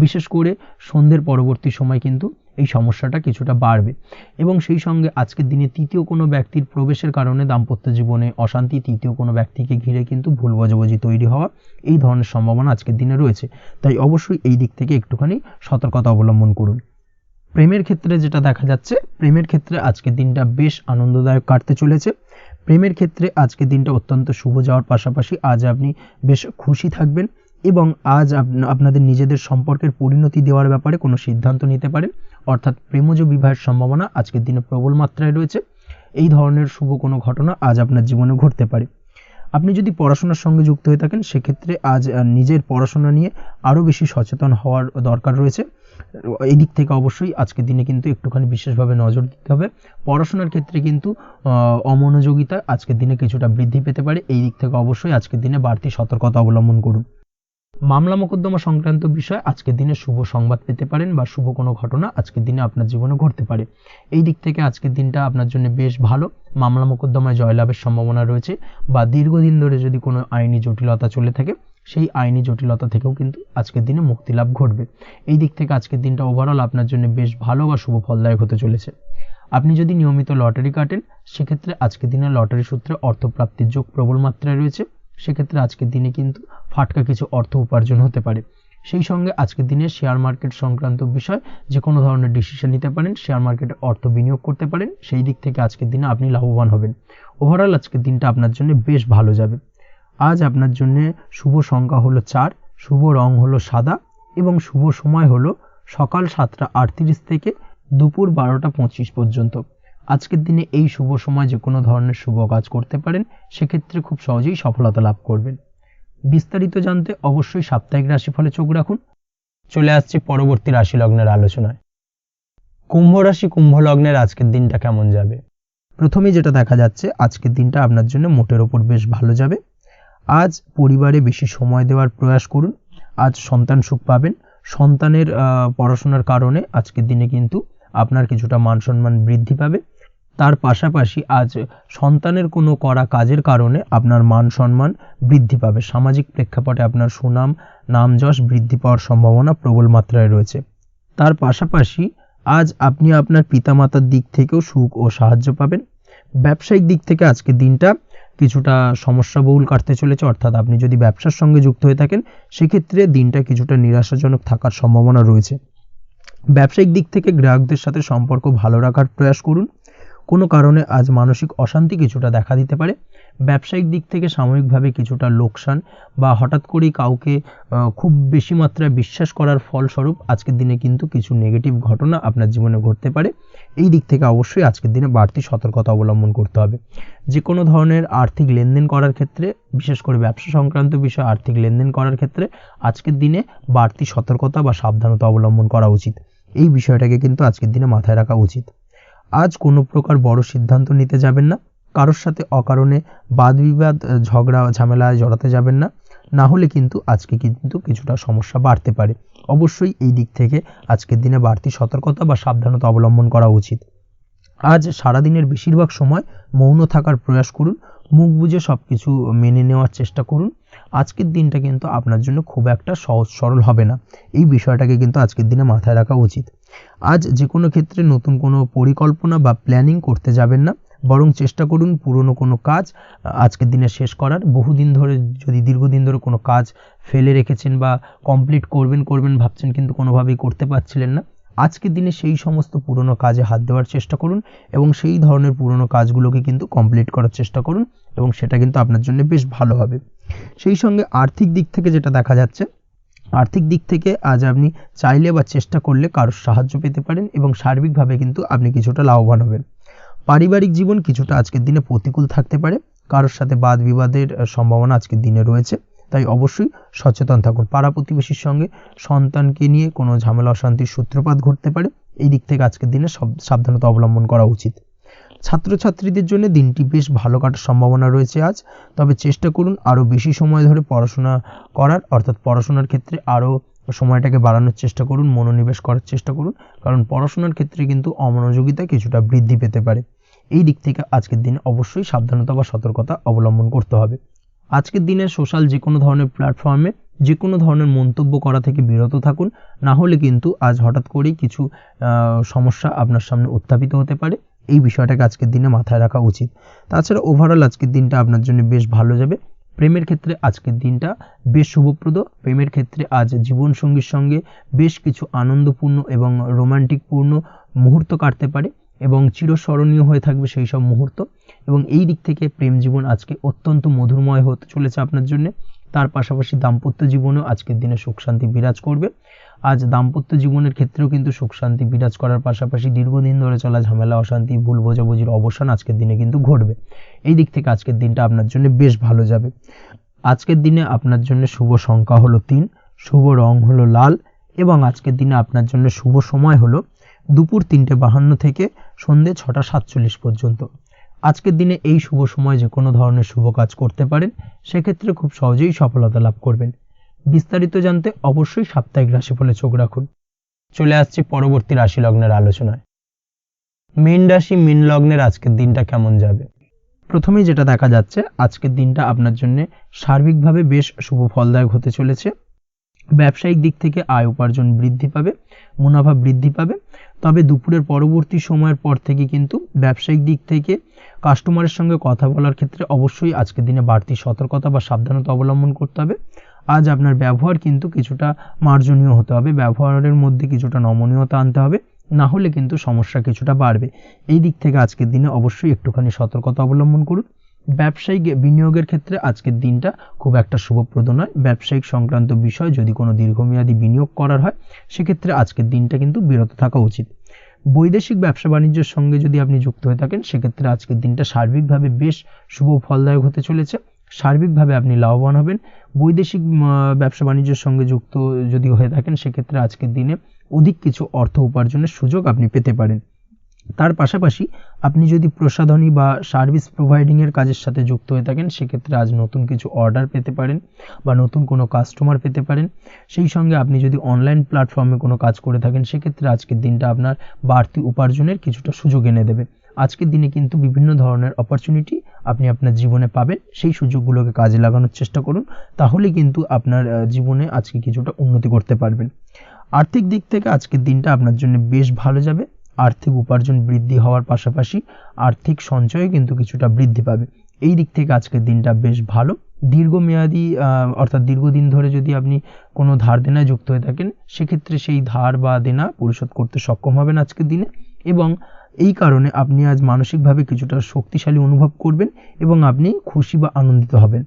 বিশেষ করে সন্ধ্যের পরবর্তী সময় কিন্তু এই সমস্যাটা কিছুটা বাড়বে এবং সেই সঙ্গে আজকের দিনে তৃতীয় কোনো ব্যক্তির প্রবেশের কারণে দাম্পত্য জীবনে অশান্তি, তৃতীয় কোনো ব্যক্তিকে ঘিরে কিন্তু ভুল বোঝাবুঝি তৈরি হওয়া, এই ধরনের সম্ভাবনা আজকের দিনে রয়েছে। তাই অবশ্যই এই দিক থেকে একটুখানি সতর্কতা অবলম্বন করুন। প্রেমের ক্ষেত্রে যেটা দেখা যাচ্ছে, প্রেমের ক্ষেত্রে আজকের দিনটা বেশ আনন্দদায়ক কাটতে চলেছে। প্রেমের ক্ষেত্রে আজকের দিনটা অত্যন্ত শুভ যাওয়ার পাশাপাশি আজ আপনি বেশ খুশি থাকবেন এবং আজ আপনাদের নিজেদের সম্পর্কের পরিণতি দেওয়ার ব্যাপারে কোনো সিদ্ধান্ত নিতে পারেন, অর্থাৎ প্রেমজ বিবাহের সম্ভাবনা আজকের দিনে প্রবল মাত্রায় রয়েছে। এই ধরনের শুভ কোনো ঘটনা আজ আপনার জীবনে ঘটতে পারে। আপনি যদি পড়াশোনার সঙ্গে যুক্ত হয়ে থাকেন সেক্ষেত্রে আজ নিজের পড়াশোনা নিয়ে আরও বেশি সচেতন হওয়ার দরকার রয়েছে। এই দিক থেকে অবশ্যই আজকের দিনে কিন্তু একটুখানি বিশেষভাবে নজর দিতে হবে। পড়াশোনার ক্ষেত্রে কিন্তু অমনোযোগিতা আজকের দিনে কিছুটা বৃদ্ধি পেতে পারে। এই দিক থেকে অবশ্যই আজকের দিনে বাড়তি সতর্কতা অবলম্বন করুন। মামলা মোকদ্দমা সংক্রান্ত বিষয়ে আজকের দিনে শুভ সংবাদ পেতে পারেন বা শুভ কোনো ঘটনা আজকের দিনে আপনার জীবনে ঘটতে পারে। এই দিক থেকে আজকের দিনটা আপনার জন্য বেশ ভালো। মামলা মোকদ্দমায় জয়লাভের সম্ভাবনা রয়েছে বা দীর্ঘদিন ধরে যদি কোনো আইনি জটিলতা চলে থাকে সেই আইনি জটিলতা থেকেও কিন্তু আজকের দিনে মুক্তিলাভ ঘটবে। এই দিক থেকে আজকের দিনটা ওভারঅল আপনার জন্য বেশ ভালো বা শুভ ফলদায়ক হতে চলেছে। আপনি যদি নিয়মিত লটারি কাটেন সেক্ষেত্রে আজকের দিনে লটারি সূত্রে অর্থপ্রাপ্তির যোগ প্রবল মাত্রায় রয়েছে। সেক্ষেত্রে আজকের দিনে কিন্তু ফাটকা কিছু অর্থ উপার্জন হতে পারে। সেই সঙ্গে আজকের দিনে শেয়ার মার্কেট সংক্রান্ত বিষয় যে কোনো ধরনের ডিসিশন নিতে পারেন, শেয়ার মার্কেটে অর্থ বিনিয়োগ করতে পারেন, সেই দিক থেকে আজকের দিনে আপনি লাভবান হবেন। ওভারঅল আজকের দিনটা আপনার জন্য বেশ ভালো যাবে। আজ আপনার জন্য শুভ সংখ্যা হলো 4, শুভ রং হলো সাদা এবং শুভ সময় হলো সকাল 7টা 38 থেকে দুপুর 12টা 25 পর্যন্ত। আজকের দিনে এই শুভ সময় যে কোনো ধরনের শুভ কাজ করতে পারেন, সেক্ষেত্রে খুব সহজেই সফলতা লাভ করবেন। বিস্তারিত জানতে অবশ্যই সাপ্তাহিক রাশিফলে চোখ রাখুন। চলে আসছে পরবর্তী রাশি লগ্নের আলোচনায়। কুম্ভ রাশি কুম্ভ লগ্নের আজকের দিনটা কেমন যাবে? প্রথমে যেটা দেখা যাচ্ছে, আজকের দিনটা আপনার জন্য মোটের ওপর বেশ ভালো যাবে। আজ পরিবারে বেশি সময় দেওয়ার প্রয়াস করুন। আজ সন্তান সুখ পাবেন। সন্তানের পড়াশোনার কারণে আজকের দিনে কিন্তু আপনার কিছুটা মান সম্মান বৃদ্ধি পাবে। তার পাশাপাশি আজ সন্তানের কোনো করা কাজের কারণে আপনার মান সম্মান বৃদ্ধি পাবে। সামাজিক প্রেক্ষাপটে আপনার সুনাম নাম যশ বৃদ্ধি পাওয়ার সম্ভাবনা প্রবল মাত্রায় রয়েছে। তার পাশাপাশি আজ আপনি আপনার পিতামাতার দিক থেকেও সুখ ও সাহায্য পাবেন। ব্যবসায়িক দিক থেকে আজকের দিনটা কিছুটা সমস্যাবহুল কাটতে চলেছে, অর্থাৎ আপনি যদি ব্যবসার সঙ্গে যুক্ত হয়ে থাকেন সেক্ষেত্রে দিনটা কিছুটা নিরাশাজনক থাকার সম্ভাবনা রয়েছে। ব্যবসায়িক দিক থেকে গ্রাহকদের সাথে সম্পর্ক ভালো রাখার প্রয়াস করুন। কোনো কারণে আজ মানসিক অশান্তি কিছুটা দেখা দিতে পারে। ব্যবসায়িক দিক থেকে সাময়িকভাবে কিছুটা লোকসান বা হঠাৎ করেই কাউকে খুব বেশি মাত্রায় বিশ্বাস করার ফলস্বরূপ আজকের দিনে কিন্তু কিছু নেগেটিভ ঘটনা আপনার জীবনে ঘটতে পারে। এই দিক থেকে অবশ্যই আজকের দিনে বাড়তি সতর্কতা অবলম্বন করতে হবে। যে কোনো ধরনের আর্থিক লেনদেন করার ক্ষেত্রে, বিশেষ করে ব্যবসা সংক্রান্ত বিষয়ে আর্থিক লেনদেন করার ক্ষেত্রে আজকের দিনে বাড়তি সতর্কতা বা সাবধানতা অবলম্বন করা উচিত। এই বিষয়টাকে কিন্তু আজকের দিনে মাথায় রাখা উচিত। আজ কোনো প্রকার বড় সিদ্ধান্ত নিতে যাবেন না। কারোর সাথে অকারণে বাদ বিবাদ ঝগড়া ঝামেলায় জড়াতে যাবেন না, না হলে কিন্তু আজকে কিন্তু কিছুটা সমস্যা বাড়তে পারে। অবশ্যই এই দিক থেকে আজকের দিনে বাড়তি সতর্কতা বা সাবধানতা অবলম্বন করা উচিত। আজ সারাদিনের বেশিরভাগ সময় মৌন থাকার প্রয়াস করুন। মুখ বুজে সব কিছু মেনে নেওয়ার চেষ্টা করুন। আজকের দিনটা কিন্তু আপনার জন্য খুব একটা সহজ সরল হবে না। এই বিষয়টাকে কিন্তু আজকের দিনে মাথায় রাখা উচিত। আজ যে কোনো ক্ষেত্রে নতুন কোনো পরিকল্পনা বা প্ল্যানিং করতে যাবেন না। বরং চেষ্টা করুন পুরনো কোনো কাজ আজকের দিনে শেষ করার। বহুদিন ধরে যদি দীর্ঘদিন ধরে কোনো কাজ ফেলে রেখেছেন বা কমপ্লিট করবেন ভাবছেন কিন্তু কোনোভাবেই করতে পারছিলেন না, আজকের দিনে সেই সমস্ত পুরনো কাজে হাত দেওয়ার চেষ্টা করুন এবং সেই ধরনের পুরনো কাজগুলোকে কিন্তু কমপ্লিট করার চেষ্টা করুন এবং সেটা কিন্তু আপনার জন্য বেশ ভালো হবে। সেই সঙ্গে আর্থিক দিক থেকে যেটা দেখা যাচ্ছে, আর্থিক দিক থেকে আজ আপনি চাইলে বা চেষ্টা করলে কারোর সাহায্য পেতে পারেন এবং সার্বিকভাবে কিন্তু আপনি কিছুটা লাভবান হবেন। পারিবারিক জীবন কিছুটা আজকের দিনে প্রতিকূল থাকতে পারে, কারোর সাথে বাদ বিবাদের সম্ভাবনা আজকের দিনে রয়েছে, তাই অবশ্যই সচেতন থাকুন। পাড়া প্রতিবেশীর সঙ্গে সন্তানকে নিয়ে কোনো ঝামেলা অশান্তির সূত্রপাত ঘটতে পারে, এই দিক থেকে আজকের দিনে সাবধানতা অবলম্বন করা উচিত। ছাত্রছাত্রীদের জন্য দিনটি বেশ ভালো কাটার সম্ভাবনা রয়েছে আজ, তবে চেষ্টা করুন আরও বেশি সময় ধরে পড়াশোনা করার, অর্থাৎ পড়াশোনার ক্ষেত্রে আরও সময়টাকে বাড়ানোর চেষ্টা করুন, মনোনিবেশ করার চেষ্টা করুন, কারণ পড়াশোনার ক্ষেত্রে কিন্তু অমনোযোগিতা কিছুটা বৃদ্ধি পেতে পারে। এই দিক থেকে আজকের দিনে অবশ্যই সাবধানতা বা সতর্কতা অবলম্বন করতে হবে। আজকের দিনে সোশ্যাল যে কোনো ধরনের প্ল্যাটফর্মে যে কোনো ধরনের মন্তব্য করা থেকে বিরত থাকুন, না হলে কিন্তু আজ হঠাৎ করেই কিছু সমস্যা আপনার সামনে উত্থাপিত হতে পারে। এই বিষয়টাকে আজকের দিনে মাথায় রাখা উচিত। তাছাড়া ওভারঅল আজকের দিনটা আপনার জন্য বেশ ভালো যাবে। প্রেমের ক্ষেত্রে আজকের দিনটা বেশ শুভপ্রদ। প্রেমের ক্ষেত্রে আজ জীবনসঙ্গীর সঙ্গে বেশ কিছু আনন্দপূর্ণ এবং রোমান্টিকপূর্ণ মুহূর্ত কাটতে পারে এবং চিরস্মরণীয় হয়ে থাকবে সেই সব মুহূর্ত, এবং এই দিক থেকে প্রেম জীবন আজকে অত্যন্ত মধুরময় হতে চলেছে আপনার জন্য। তার পাশাপাশি দাম্পত্য জীবনেও আজকের দিনে সুখ শান্তি বিরাজ করবে। আজ দাম্পত্য জীবনের ক্ষেত্রেও কিন্তু সুখ শান্তি বিরাজ করার পাশাপাশি দীর্ঘদিন ধরে চলা ঝামেলা অশান্তি ভুল বোঝাবুঝির অবসান আজকের দিনে কিন্তু ঘটবে। এই দিক থেকে আজকের দিনটা আপনার জন্য বেশ ভালো যাবে। আজকের দিনে আপনার জন্য শুভ সংখ্যা হলো 3, শুভ রং হলো লাল এবং আজকের দিনে আপনার জন্য শুভ সময় হলো দুপুর 3:52 থেকে সন্ধ্যে 6:47 পর্যন্ত। আজকের দিনে এই শুভ সময় যে কোনো ধরনের শুভ কাজ করতে পারেন, সেক্ষেত্রে খুব সহজেই সফলতা লাভ করবেন। বিস্তারিত জানতে অবশ্যই সাপ্তাহিক রাশিফলে চোখ রাখুন। চলে আসছি পরবর্তী রাশি লগ্নের আলোচনায়। মীন রাশি মীন লগ্নের আজকের দিনটা কেমন যাবে? প্রথমেই যেটা দেখা যাচ্ছে, আজকের দিনটা আপনার জন্য সার্বিকভাবে বেশ শুভ ফলদায়ক হতে চলেছে। ব্যবসায়িক দিক থেকে আয় উপার্জন বৃদ্ধি পাবে, মুনাফা বৃদ্ধি পাবে, তবে দুপুরের পরবর্তী সময়ের পর থেকে কিন্তু ব্যবসায়িক দিক থেকে কাস্টমারের সঙ্গে কথা বলার ক্ষেত্রে অবশ্যই আজকের দিনে বাড়তি সতর্কতা বা সাবধানতা অবলম্বন করতে হবে। আজ আপনার ব্যবহার কিন্তু কিছুটা মার্জনীয় হতে হবে, ব্যবহারের মধ্যে কিছুটা নমনীয়তা আনতে হবে, না হলে কিন্তু সমস্যা কিছুটা বাড়বে। এই দিক থেকে আজকের দিনে অবশ্যই একটুখানি সতর্কতা অবলম্বন করুন। ব্যবসায়িক বিনিয়োগের ক্ষেত্রে আজকের দিনটা খুব একটা শুভপ্রদ নয়। ব্যবসায়িক সংক্রান্ত বিষয় যদি কোনো দীর্ঘমেয়াদী বিনিয়োগ করার হয়, সেক্ষেত্রে আজকের দিনটা কিন্তু বিরত থাকা উচিত। বৈদেশিক ব্যবসা বাণিজ্যের সঙ্গে যদি আপনি যুক্ত হয়ে থাকেন, সেক্ষেত্রে আজকের দিনটা সার্বিকভাবে বেশ শুভ ফলদায়ক হতে চলেছে। সার্বিকভাবে আপনি লাভবান হবেন। বৈদেশিক ব্যবসা বাণিজ্যের সঙ্গে যুক্ত যদি হয়ে থাকেন, সেক্ষেত্রে আজকের দিনে অধিক কিছু অর্থ উপার্জনের সুযোগ আপনি পেতে পারেন। তার পাশাপাশি আপনি যদি প্রসাধনী বা সার্ভিস প্রোভাইডিংয়ের কাজের সাথে যুক্ত হয়ে থাকেন, সেক্ষেত্রে আজ নতুন কিছু অর্ডার পেতে পারেন বা নতুন কোনো কাস্টমার পেতে পারেন। সেই সঙ্গে আপনি যদি অনলাইন প্ল্যাটফর্মে কোনো কাজ করে থাকেন, সেক্ষেত্রে আজকের দিনটা আপনার বাড়তি উপার্জনের কিছুটা সুযোগ এনে দেবে। আজকের দিনে কিন্তু বিভিন্ন ধরনের অপরচুনিটি আপনি আপনার জীবনে পাবেন, সেই সুযোগগুলোকে কাজে লাগানোর চেষ্টা করুন, তাহলে কিন্তু আপনার জীবনে আজকে কিছুটা উন্নতি করতে পারবেন। আর্থিক দিক থেকে আজকের দিনটা আপনার জন্য বেশ ভালো যাবে। আর্থিক উপার্জন বৃদ্ধি হওয়ার পাশাপাশি আর্থিক সঞ্চয় কিন্তু কিছুটা বৃদ্ধি পাবে। এই দিক থেকে আজকের দিনটা বেশ ভালো। দীর্ঘমেয়াদী অর্থাৎ দীর্ঘদিন ধরে যদি আপনি কোনো ধার দেনায় যুক্ত হয়ে থাকেন, সেক্ষেত্রে সেই ধার বা দেনা পরিশোধ করতে সক্ষম হবেন আজকের দিনে, এবং এই কারণে আপনি আজ মানসিকভাবে কিছুটা শক্তিশালী অনুভব করবেন এবং আপনি খুশি বা আনন্দিত হবেন,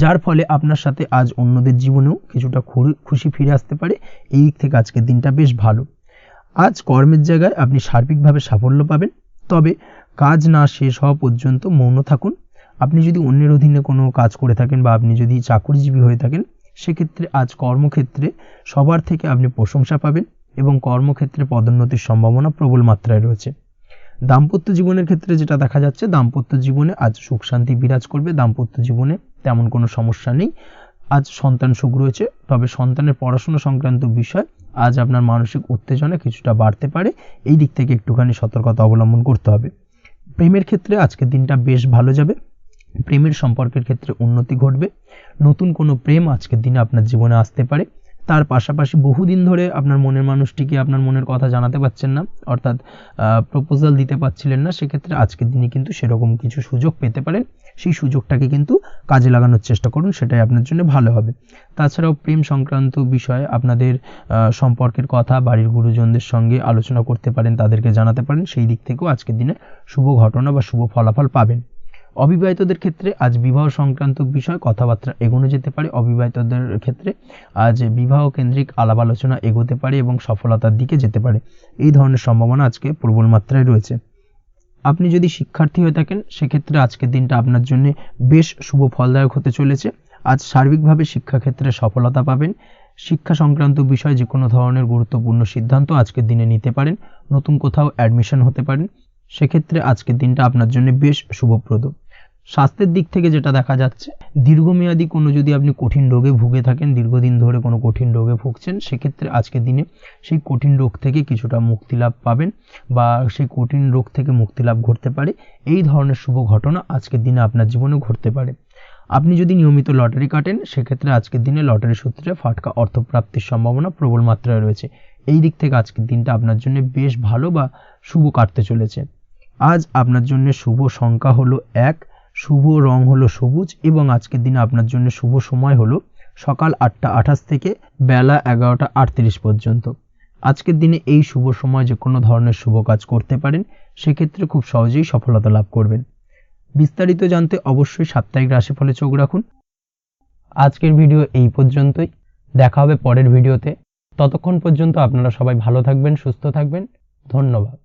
যার ফলে আপনার সাথে আজ অন্যদের জীবনেও কিছুটা খুশি ফিরে আসতে পারে। এই দিক থেকে আজকের দিনটা বেশ ভালো। আজ কর্মের জায়গায় আপনি সার্বিকভাবে সাফল্য পাবেন, তবে কাজ না শেষ হওয়া পর্যন্ত মৌন থাকুন। আপনি যদি অন্যের অধীনে কোনো কাজ করে থাকেন বা আপনি যদি চাকরিজীবী হয়ে থাকেন, সেক্ষেত্রে আজ কর্মক্ষেত্রে সবার থেকে আপনি প্রশংসা পাবেন এবং কর্মক্ষেত্রে পদোন্নতির সম্ভাবনা প্রবল মাত্রায় রয়েছে। দাম্পত্য জীবনের ক্ষেত্রে যেটা দেখা যাচ্ছে, দাম্পত্য জীবনে আজ সুখ শান্তি বিরাজ করবে। দাম্পত্য জীবনে তেমন কোনো সমস্যা নেই। আজ সন্তান সুখ রয়েছে, তবে সন্তানের পড়াশোনা সংক্রান্ত বিষয় আজ আপনার মানসিক উত্তেজনা কিছুটা বাড়তে পারে। এই দিক থেকে একটুখানি সতর্কতা অবলম্বন করতে হবে। প্রেমের ক্ষেত্রে আজকের দিনটা বেশ ভালো যাবে। প্রেমের সম্পর্কের ক্ষেত্রে উন্নতি ঘটবে। নতুন কোনো প্রেম আজকের দিনে আপনার জীবনে আসতে পারে। তার পাশাপাশি বহুদিন ধরে আপনার মনের মানুষটিকে আপনার মনের কথা জানাতে পারছেন না, অর্থাৎ প্রপোজাল দিতে পারছিলেন না, সেক্ষেত্রে আজকের দিনে কিন্তু সেরকম কিছু সুযোগ পেতে পারেন। সেই সুযোগটাকে কিন্তু কাজে লাগানোর চেষ্টা করুন, সেটাই আপনার জন্য ভালো হবে। তাছাড়াও প্রেম সংক্রান্ত বিষয়ে আপনাদের সম্পর্কের কথা বাড়ির গুরুজনদের সঙ্গে আলোচনা করতে পারেন, তাদেরকে জানাতে পারেন, সেই দিক থেকেও আজকের দিনে শুভ ঘটনা বা শুভ ফলাফল পাবেন। অবিবাহিতদের ক্ষেত্রে আজ বিবাহ সংক্রান্ত বিষয় কথাবার্তা এগোনো যেতে পারে। অবিবাহিতদের ক্ষেত্রে আজ বিবাহ কেন্দ্রিক আলাপ আলোচনা এগোতে পারে এবং সফলতার দিকে যেতে পারে, এই ধরনের সম্ভাবনা আজকে প্রবল মাত্রায় রয়েছে। আপনি যদি শিক্ষার্থী হয়ে থাকেন সেক্ষেত্রে আজকের দিনটা আপনার জন্য বেশ শুভ ফলদায়ক হতে চলেছে। আজ সার্বিকভাবে শিক্ষাক্ষেত্রে সফলতা পাবেন। শিক্ষা সংক্রান্ত বিষয়ে যে কোনো ধরনের গুরুত্বপূর্ণ সিদ্ধান্ত আজকের দিনে নিতে পারেন। নতুন কোথাও অ্যাডমিশন হতে পারেন, সেক্ষেত্রে আজকের দিনটা আপনার জন্য বেশ শুভপ্রদ। স্বাস্থ্যের দিক থেকে যেটা দেখা যাচ্ছে, দীর্ঘমেয়াদী কোনো যদি আপনি কঠিন রোগে ভুগে থাকেন, দীর্ঘদিন ধরে কোনো কঠিন রোগে ভুগছেন, সেক্ষেত্রে আজকের দিনে সেই কঠিন রোগ থেকে কিছুটা মুক্তি লাভ পাবেন বা সেই কঠিন রোগ থেকে মুক্তি লাভ ঘটতে পারে। এই ধরনের শুভ ঘটনা আজকের দিনে আপনার জীবনে ঘটতে পারে। আপনি যদি নিয়মিত লটারি কাটেন, সেক্ষেত্রে আজকের দিনে লটারি সূত্রে ফাটকা অর্থপ্রাপ্তির সম্ভাবনা প্রবল মাত্রায় রয়েছে। এই দিক থেকে আজকের দিনটা আপনার জন্য বেশ ভালো বা শুভ কাটতে চলেছে। আজ আপনার জন্য শুভ সংখ্যা হলো 1, শুভ রং হলো সবুজ এবং আজকের দিনে আপনার জন্য শুভ সময় হলো সকাল 8টা 28 থেকে বেলা 11টা 38 পর্যন্ত। আজকের দিনে এই শুভ সময় যে কোনো ধরনের শুভ কাজ করতে পারেন, সেক্ষেত্রে খুব সহজেই সফলতা লাভ করবেন। বিস্তারিত জানতে অবশ্যই সাপ্তাহিক রাশিফলে চোখ রাখুন। আজকের ভিডিও এই পর্যন্তই, দেখা হবে পরের ভিডিওতে। ততক্ষণ পর্যন্ত আপনারা সবাই ভালো থাকবেন, সুস্থ থাকবেন। ধন্যবাদ।